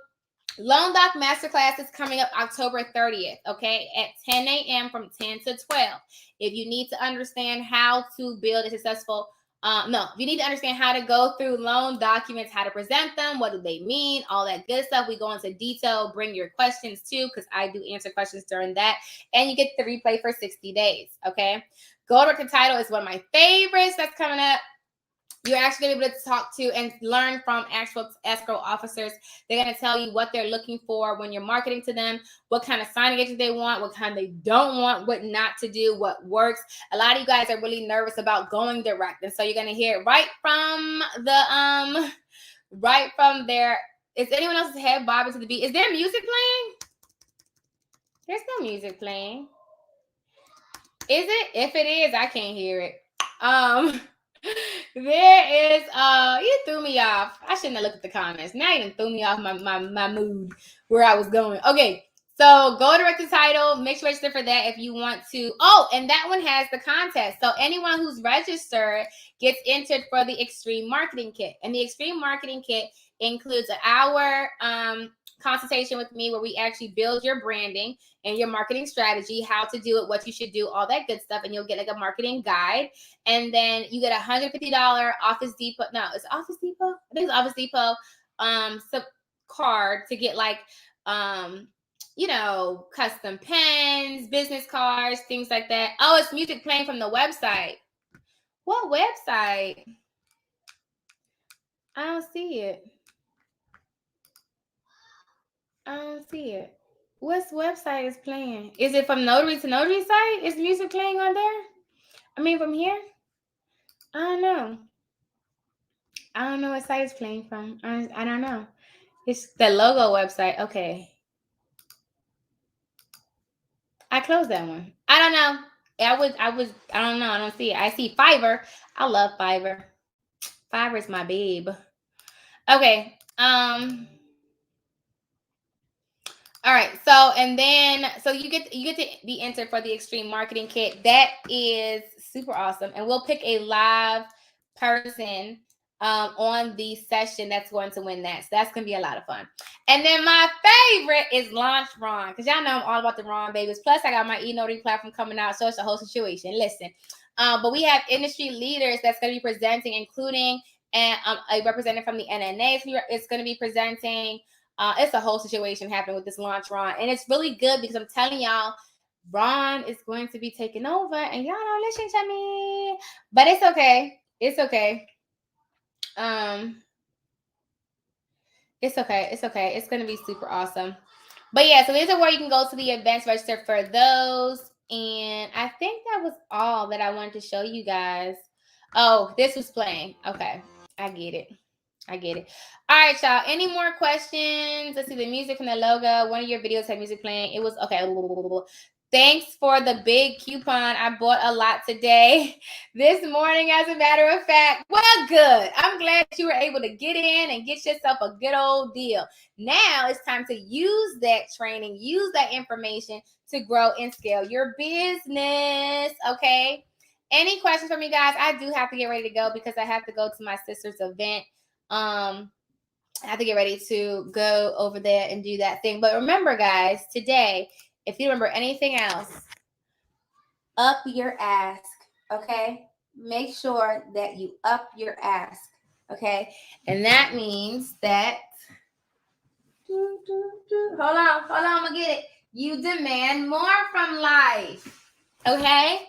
B: Loan Doc Masterclass is coming up October 30th, okay, at 10 a.m. from 10 to 12. If you need to understand how to build a successful you need to understand how to go through loan documents, how to present them, what do they mean, all that good stuff. We go into detail, bring your questions too, because I do answer questions during that. And you get the replay for 60 days, okay? Go to Title is one of my favorites that's coming up. You're actually going to be able to talk to and learn from actual escrow officers. They're going to tell you what they're looking for when you're marketing to them, what kind of signing agent they want, what kind they don't want, what not to do, what works. A lot of you guys are really nervous about going direct. And so you're going to hear right from there. Is anyone else's head bobbing to the beat? Is there music playing? There's no music playing. Is it? If it is, I can't hear it. There is you threw me off. I shouldn't have looked at the comments. Now you threw me off my mood where I was going. Okay, so go direct to Title. Make sure you register for that if you want to. Oh, and that one has the contest. So anyone who's registered gets entered for the Extreme Marketing Kit. And the Extreme Marketing Kit includes an hour consultation with me where we actually build your branding and your marketing strategy, how to do it, what you should do, all that good stuff. And you'll get like a marketing guide. And then you get $150 Office Depot. No, it's Office Depot. I think it's Office Depot card to get like, custom pens, business cards, things like that. Oh, it's music playing from the website. What website? I don't see it. I don't see it. What website is playing? Is it from Notary to Notary site? Is music playing on there? I mean, from here? I don't know. I don't know what site it's playing from. I don't know. It's the logo website. Okay. I closed that one. I don't know. I don't know. I don't see it. I see Fiverr. I love Fiverr. Fiverr's my babe. Okay. All right, so you get to be entered for the Extreme Marketing Kit. That is super awesome, and we'll pick a live person on the session that's going to win that. So that's gonna be a lot of fun. And then my favorite is Launch Ron, because y'all know I'm all about the Ron babies. Plus, I got my eNotary platform coming out, so it's a whole situation. Listen, but we have industry leaders that's gonna be presenting, including a representative from the NNA. It's gonna be presenting. It's a whole situation happening with this Launch Ron. And it's really good because I'm telling y'all, Ron is going to be taking over and y'all don't listen to me. But it's okay. It's okay. It's okay. It's okay. It's going to be super awesome. But yeah, so these are where you can go to the events, register for those. And I think that was all that I wanted to show you guys. Oh, this was playing. Okay. I get it. All right, y'all. Any more questions? Let's see the music from the logo. One of your videos had music playing. It was okay. Thanks for the big coupon. I bought a lot today, this morning, as a matter of fact. Well, good. I'm glad you were able to get in and get yourself a good old deal. Now it's time to use that training, use that information to grow and scale your business, okay? Any questions for me, guys? I do have to get ready to go because I have to go to my sister's event. I have to get ready to go over there and do that thing. But remember, guys, today, if you remember anything else, up your ask, okay? Make sure that you up your ask, okay? And that means that, hold on, I'm gonna get it. You demand more from life, okay?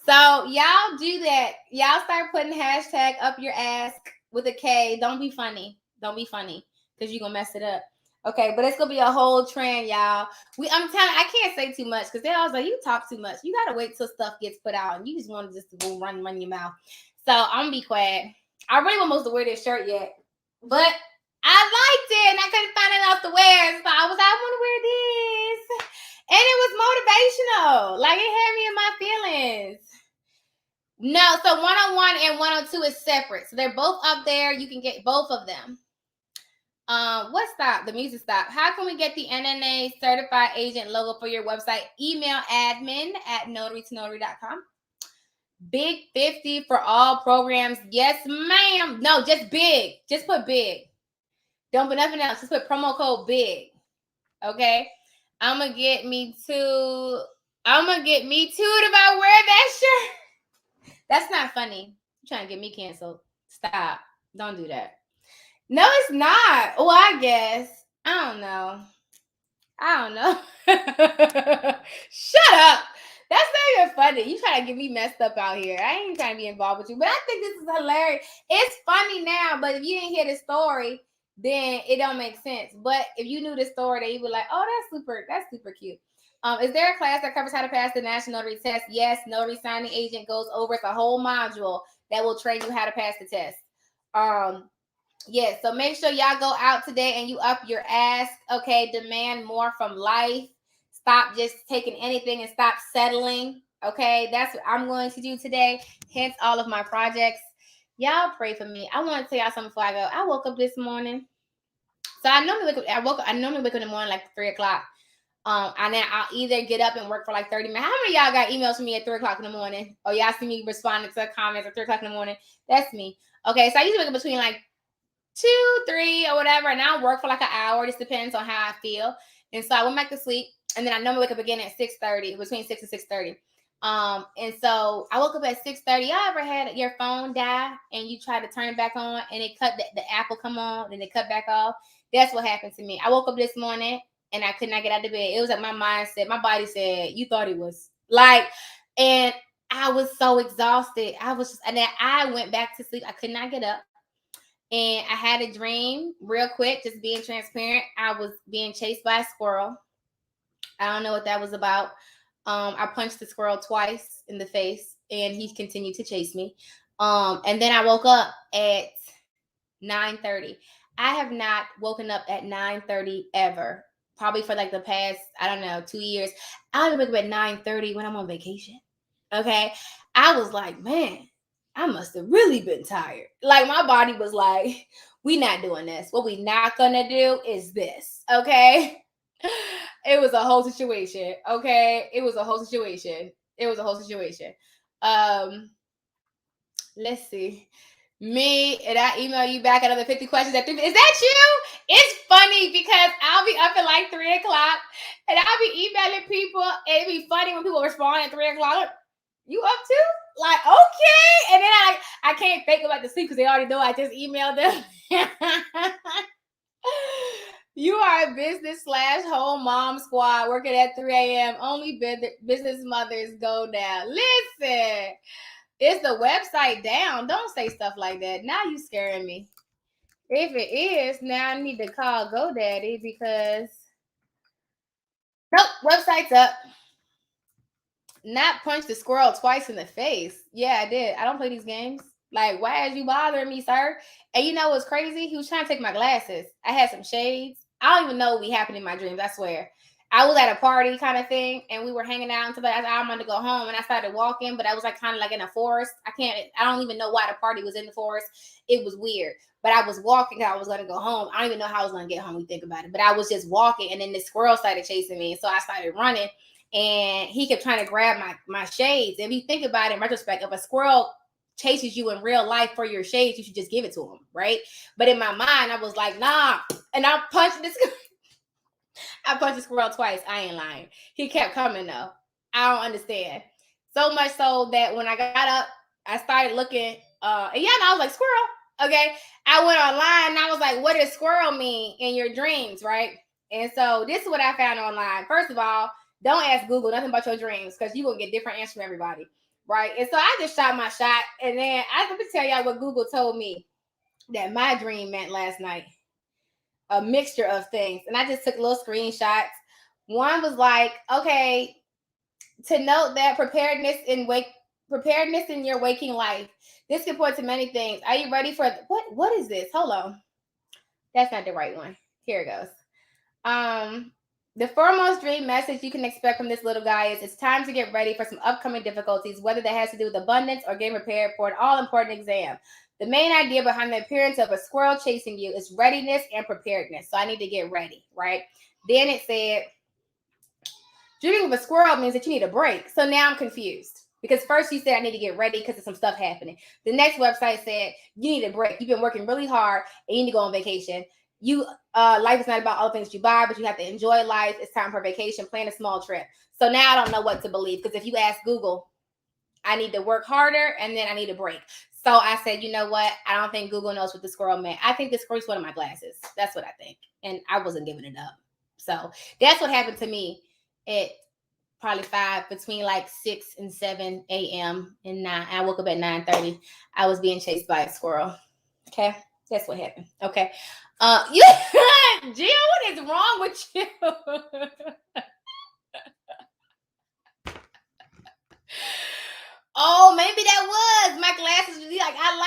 B: So y'all do that. Y'all start putting hashtag up your ask with a K. Don't be funny. Because you're gonna mess it up. Okay, but it's gonna be a whole trend, y'all. I'm telling I can't say too much because they always like, you talk too much. You gotta wait till stuff gets put out and you just want to just go run your mouth. So I'm gonna be quiet. I really almost to wear this shirt yet, but I liked it and I couldn't find it else to wear. So I want to wear this. And it was motivational. Like it had me in my feelings. No, so 101 and 102 is separate. So they're both up there. You can get both of them. What stopped? The music stopped. How can we get the NNA certified agent logo for your website? Email admin@notarytonotary.com. Big 50 for all programs. Yes, ma'am. No, just big. Just put big. Don't put nothing else. Just put promo code big. Okay. I'm gonna get me two to about wear that shirt. That's not funny. You're trying to get me canceled. Stop. Don't do that. No, it's not. Well, I guess. I don't know. Shut up. That's not even funny. You trying to get me messed up out here. I ain't trying to be involved with you. But I think this is hilarious. It's funny now, but if you didn't hear the story, then it don't make sense. But if you knew the story, then you would like, oh, that's super cute. Is there a class that covers how to pass the National Notary Test? Yes, Notary Signing Agent goes over. It's a whole module that will train you how to pass the test. Yes, so make sure y'all go out today and you up your ask. Okay, demand more from life. Stop just taking anything and stop settling. Okay, that's what I'm going to do today. Hence all of my projects. Y'all pray for me. I want to tell y'all something before I go. I woke up this morning. So I normally wake up in the morning like 3 o'clock. And then I'll either get up and work for like 30 minutes. How many of y'all got emails from me at 3 o'clock in the morning? Or y'all see me responding to comments at 3 o'clock in the morning? That's me. Okay, so I usually wake up between like 2, 3, or whatever, and I'll work for like an hour. Just depends on how I feel. And so I went back to sleep, and then I normally wake up again at 6:30, between 6 and 6:30. And so I woke up at 6:30. Y'all ever had your phone die and you try to turn it back on and it cut the apple come on and it cut back off? That's what happened to me. I woke up this morning and I could not get out of bed. It was like my body said, you thought it was like, and I was so exhausted. And then I went back to sleep. I could not get up. And I had a dream real quick, just being transparent. I was being chased by a squirrel. I don't know what that was about. I punched the squirrel twice in the face and he continued to chase me. And then I woke up at 9:30. I have not woken up at 9:30 ever. Probably for like the past, 2 years. I only wake up at 9:30 when I'm on vacation. Okay. I was like, man, I must have really been tired. Like my body was like, we not doing this. What we not gonna do is this. Okay. It was a whole situation. Okay. It was a whole situation. Let's see. Me, and I email you back another 50 questions at 3. Is that you? It's funny because I'll be up at like 3 o'clock and I'll be emailing people. And it'd be funny when people respond at 3 o'clock. You up too? Like, okay. And then I can't fake them like to sleep because they already know I just emailed them. You are a business/home mom squad working at 3 a.m. Only business mothers go down. Listen, is the website down? Don't say stuff like that. Now you scaring me. If it is, now I need to call GoDaddy because nope, website's up. Not punch the squirrel twice in the face. Yeah, I did. I don't play these games. Like, why is you bothering me, sir? And you know what's crazy? He was trying to take my glasses. I had some shades. I don't even know what happened in my dreams, I swear. I was at a party kind of thing, and we were hanging out until I wanted to go home, and I started walking, but I was like kind of like in a forest. I don't even know why the party was in the forest. It was weird, but I was walking. I was going to go home. I don't even know how I was going to get home. When you think about it, but I was just walking, and then this squirrel started chasing me, so I started running, and he kept trying to grab my shades. And if you think about it in retrospect, if a squirrel chases you in real life for your shades, you should just give it to him, right? But in my mind, I was like, nah, and I'm punching this. I punched the squirrel twice. I ain't lying. He kept coming though. I don't understand. So much so that when I got up, I started looking. And yeah, I was like, squirrel. Okay. I went online and I was like, what does squirrel mean in your dreams, right? And so this is what I found online. First of all, don't ask Google nothing about your dreams because you will get different answers from everybody, right? And so I just shot my shot. And then I have to tell y'all what Google told me that my dream meant last night. A mixture of things. And I just took little screenshots. One was like, okay, to note that preparedness in your waking life. This can point to many things. Are you ready for what is this? Hold on. That's not the right one. Here it goes. The foremost dream message you can expect from this little guy is it's time to get ready for some upcoming difficulties, whether that has to do with abundance or getting prepared for an all-important exam. The main idea behind the appearance of a squirrel chasing you is readiness and preparedness. So I need to get ready, right? Then it said, dreaming of a squirrel means that you need a break. So now I'm confused. Because first you said I need to get ready because there's some stuff happening. The next website said you need a break. You've been working really hard and you need to go on vacation. Life is not about all the things you buy, but you have to enjoy life. It's time for vacation. Plan a small trip. So now I don't know what to believe because if you ask Google, I need to work harder and then I need a break. So I said, you know what? I don't think Google knows what the squirrel meant. I think the squirrel's one of my glasses. That's what I think. And I wasn't giving it up. So that's what happened to me at probably between like 6 and 7 a.m. and 9. I woke up at 9:30. I was being chased by a squirrel. Okay. That's what happened. Okay. Gio, what is wrong with you? Oh, maybe that was my glasses. Like I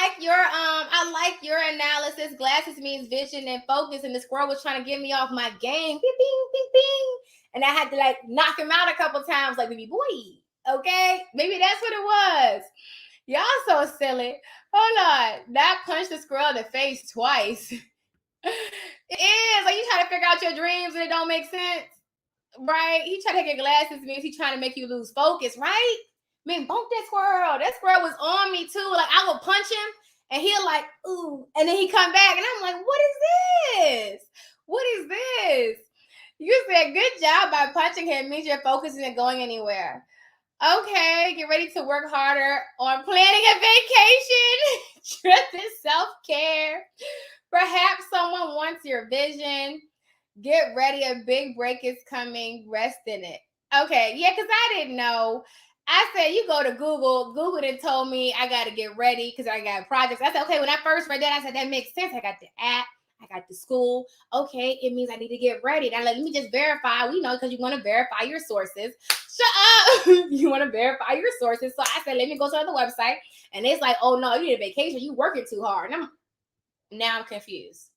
B: like your analysis. Glasses means vision and focus, and the squirrel was trying to get me off my game. Bing, bing, bing, bing. And I had to like knock him out a couple times, like baby boy. Okay, maybe that's what it was. Y'all so silly. Hold on, that punched the squirrel in the face twice. It is like you try to figure out your dreams and it don't make sense, right? He tried to take your glasses means he trying to make you lose focus, right? Man, bump that squirrel. That squirrel was on me too. Like I would punch him and he'll like, ooh, and then he come back and I'm like, what is this? What is this? You said good job by punching him means you're focusing and going anywhere. Okay, get ready to work harder on planning a vacation, trip and self-care. Perhaps someone wants your vision. Get ready, a big break is coming. Rest in it. Okay, yeah, because I didn't know. I said, you go to Google. Google then told me I got to get ready because I got projects. I said, okay, when I first read that, I said, that makes sense. I got the app. I got the school. Okay, it means I need to get ready. And I let me just verify. We know because you want to verify your sources. Shut up. You want to verify your sources. So I said, let me go to the website. And it's like, oh, no, you need a vacation. You working too hard. And now I'm confused.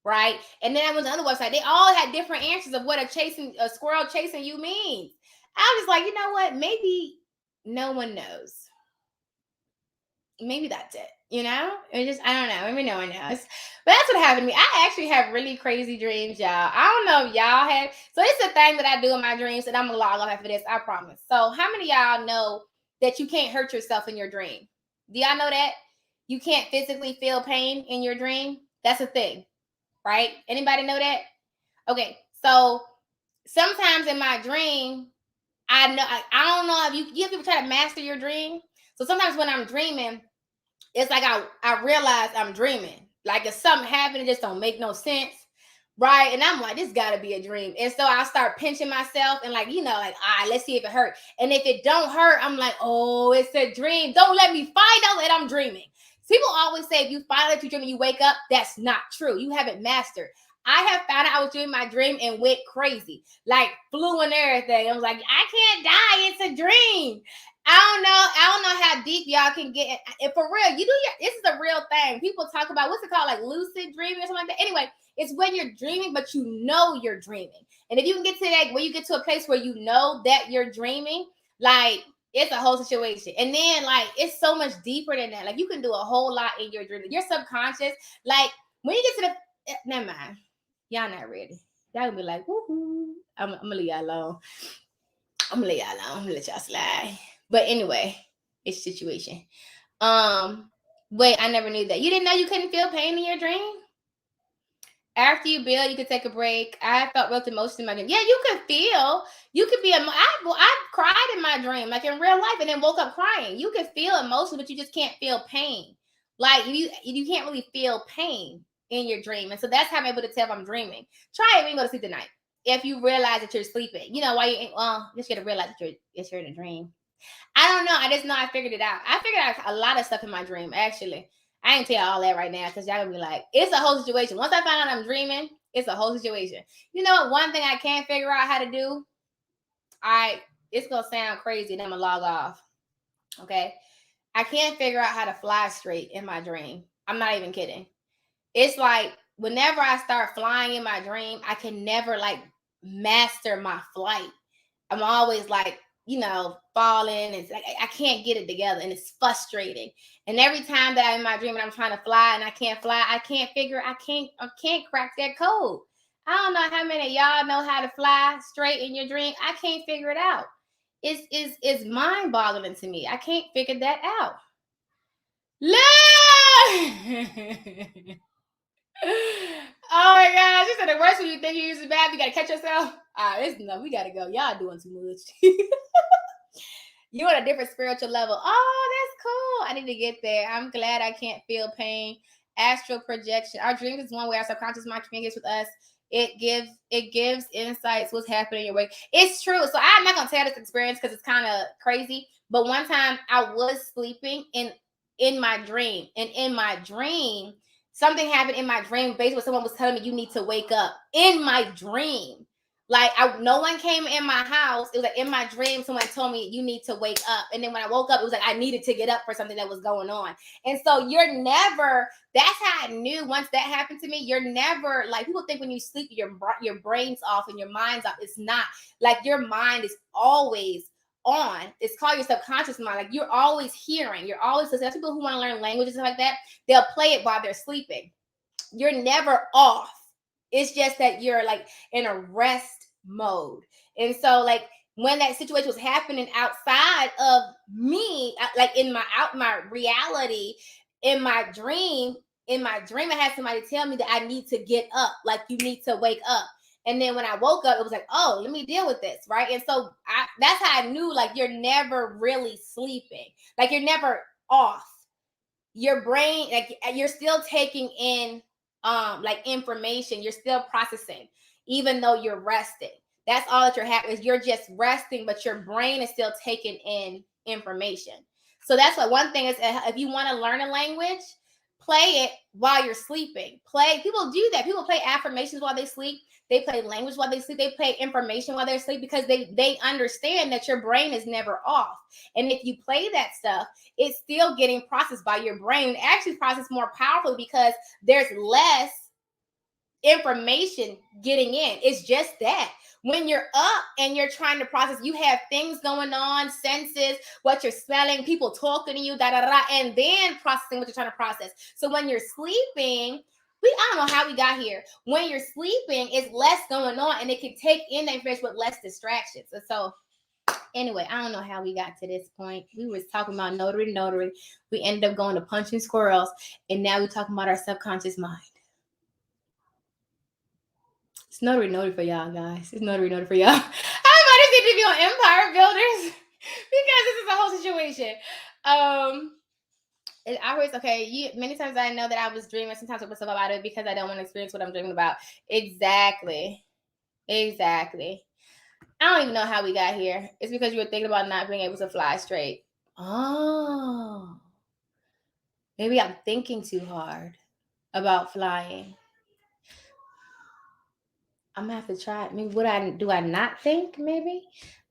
B: Right? And then I went to the other website. They all had different answers of what a squirrel chasing you means. I was like, you know what? Maybe no one knows. Maybe that's it. You know? I don't know. Maybe no one knows. But that's what happened to me. I actually have really crazy dreams, y'all. I don't know if y'all have. So it's a thing that I do in my dreams, and I'm gonna log off after this. I promise. So how many of y'all know that you can't hurt yourself in your dream? Do y'all know that? You can't physically feel pain in your dream? That's a thing. Right? Anybody know that? Okay, so sometimes in my dream, I don't know if you people try to master your dream. So sometimes when I'm dreaming, it's like I realize I'm dreaming. Like if something happened, it just don't make no sense. Right? And I'm like, this gotta be a dream. And so I start pinching myself and like, all right, let's see if it hurt. And if it don't hurt, I'm like, oh, it's a dream. Don't let me find out that I'm dreaming. People always say if you find out you're dreaming, you wake up. That's not true. You haven't mastered. I have found out I was doing my dream and went crazy, like flew and everything. I was like, I can't die. It's a dream. I don't know how deep y'all can get. And for real, this is a real thing. People talk about what's it called, like lucid dreaming or something like that. Anyway, It's when you're dreaming, but you know you're dreaming. And if you can get to that, when you get to a place where you know that you're dreaming, like, it's a whole situation. And then, like, it's so much deeper than that. Like, you can do a whole lot in your dream. Your subconscious, like, when you get to the, never mind. Y'all not ready. Y'all gonna be like, woohoo. I'm gonna leave y'all alone. I'm gonna let y'all slide. But anyway, it's situation. Wait, I never knew that. You didn't know you couldn't feel pain in your dream? After you build, you could take a break. I felt real emotion in my dream. Yeah, you could feel. You could be. I cried in my dream, like in real life, and then woke up crying. You could feel emotion, but you just can't feel pain. Like you can't really feel pain in your dream, and so that's how I'm able to tell if I'm dreaming. Try it when you go to sleep tonight. If you realize that you're sleeping, you know why you. Well, you just gotta realize that you're in a dream. I don't know. I just know I figured it out. I figured out a lot of stuff in my dream, actually. I ain't tell y'all all that right now because y'all gonna be like, it's a whole situation. Once I find out I'm dreaming, it's a whole situation. You know, one thing I can't figure out how to do, it's gonna sound crazy and I'm gonna log off. Okay. I can't figure out how to fly straight in my dream. I'm not even kidding. It's like whenever I start flying in my dream, I can never like master my flight. I'm always like, falling. It's like I can't get it together, and it's frustrating. And every time that I'm in my dream and I'm trying to fly and I can't fly, I can't crack that code. I don't know how many of y'all know how to fly straight in your dream. I can't figure it out. It's mind-boggling to me. I can't figure that out. Oh my gosh, this is the worst when you think you're using bad. You gotta catch yourself. We gotta go. Y'all doing too much. You're on a different spiritual level. Oh, that's cool. I need to get there. I'm glad I can't feel pain. Astral projection. Our dreams is one way our subconscious mind communicates with us. It gives insights what's happening in your way. It's true. So I'm not gonna tell this experience because it's kind of crazy. But one time I was sleeping in my dream, and in my dream, something happened in my dream. Basically, someone was telling me you need to wake up in my dream. Like no one came in my house. It was like in my dream, someone told me you need to wake up. And then when I woke up, it was like I needed to get up for something that was going on. And so that's how I knew once that happened to me, you're never, like people think when you sleep, your brain's off and your mind's off. It's not. Like your mind is always on. It's called your subconscious mind. Like you're always hearing, you're always listening. People who want to learn languages and stuff like that, they'll play it while they're sleeping. You're never off. It's just that you're like in a rest mode. And so like when that situation was happening outside of me, like in my reality, in my dream, I had somebody tell me that I need to get up, like you need to wake up. And then when I woke up, it was like, oh, let me deal with this, right? And so that's how I knew, like, you're never really sleeping. Like, you're never off. Your brain, like, you're still taking in like information. You're still processing, even though you're resting. That's all that you're having is you're just resting, but your brain is still taking in information. So that's what one thing is. If you want to learn a language, play it while you're sleeping. People do that. People play affirmations while they sleep. They play language while they sleep. They play information while they're asleep because they understand that your brain is never off. And if you play that stuff, it's still getting processed by your brain. It actually processed more powerfully because there's less information getting in. It's just that. When you're up and you're trying to process, you have things going on, senses, what you're smelling, people talking to you, and then processing what you're trying to process. So when you're sleeping, I don't know how we got here. When you're sleeping, it's less going on and it can take in the information with less distractions. And so anyway, I don't know how we got to this point. We was talking about notary. We ended up going to punching squirrels, and now we're talking about our subconscious mind. It's notary for y'all, guys. It's notary for y'all. I'm about to see to be on Empire Builders because this is a whole situation. I always many times I know that I was dreaming. Sometimes I put stuff about it because I don't want to experience what I'm dreaming about. Exactly. I don't even know how we got here. It's because you were thinking about not being able to fly straight. Oh. Maybe I'm thinking too hard about flying. I'm gonna have to try it. Maybe do I not think? Maybe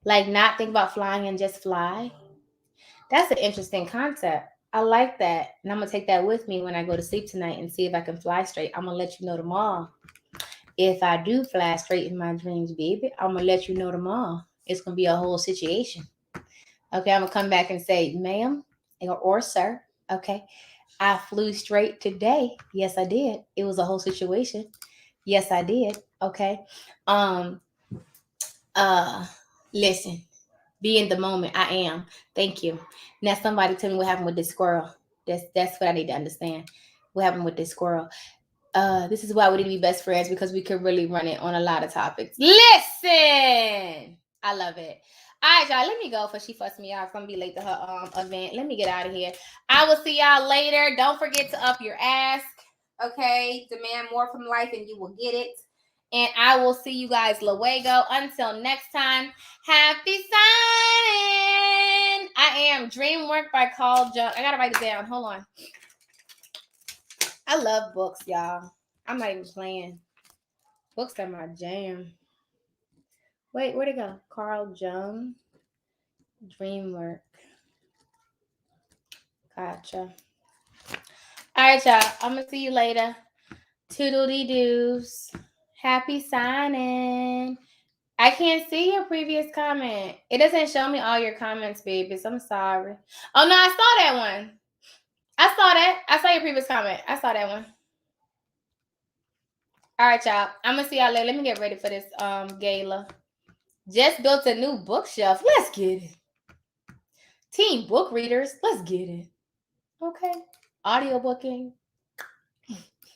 B: like not think about flying and just fly. That's an interesting concept. I like that, and I'm gonna take that with me when I go to sleep tonight and see if I can fly straight. I'm gonna let you know tomorrow. if I do fly straight in my dreams, baby, I'm gonna let you know tomorrow. It's gonna be a whole situation. Okay, I'm gonna come back and say, ma'am or sir, okay, I flew straight today. Yes, I did. It was a whole situation. Yes, I did. Okay. Um, listen, be in the moment. I am. Thank you. Now somebody tell me what happened with this squirrel. That's what I need to understand. What happened with this squirrel? This is why we need to be best friends, because we could really run it on a lot of topics. Listen, I love it. All right, y'all, let me go for she fussed me off. I'm gonna be late to her event. Let me get out of here. I will see y'all later. Don't forget to up your ask. Okay, demand more from life and you will get it. And I will see you guys luego. Until next time, happy signing. I am Dreamwork by Carl Jung. I gotta write it down. Hold on. I love books, y'all. I'm not even playing. Books are my jam. Wait, where'd it go? Carl Jung. Dreamwork. Gotcha. All right, y'all. I'm going to see you later. Toodle-dee-doos. Happy signing. I can't see your previous comment. It doesn't show me all your comments, babies. I'm sorry. Oh, no, I saw that one. I saw that. I saw your previous comment. I saw that one. All right, y'all. I'm going to see y'all later. Let me get ready for this gala. Just built a new bookshelf. Let's get it. Team book readers. Let's get it. Okay. Audio booking.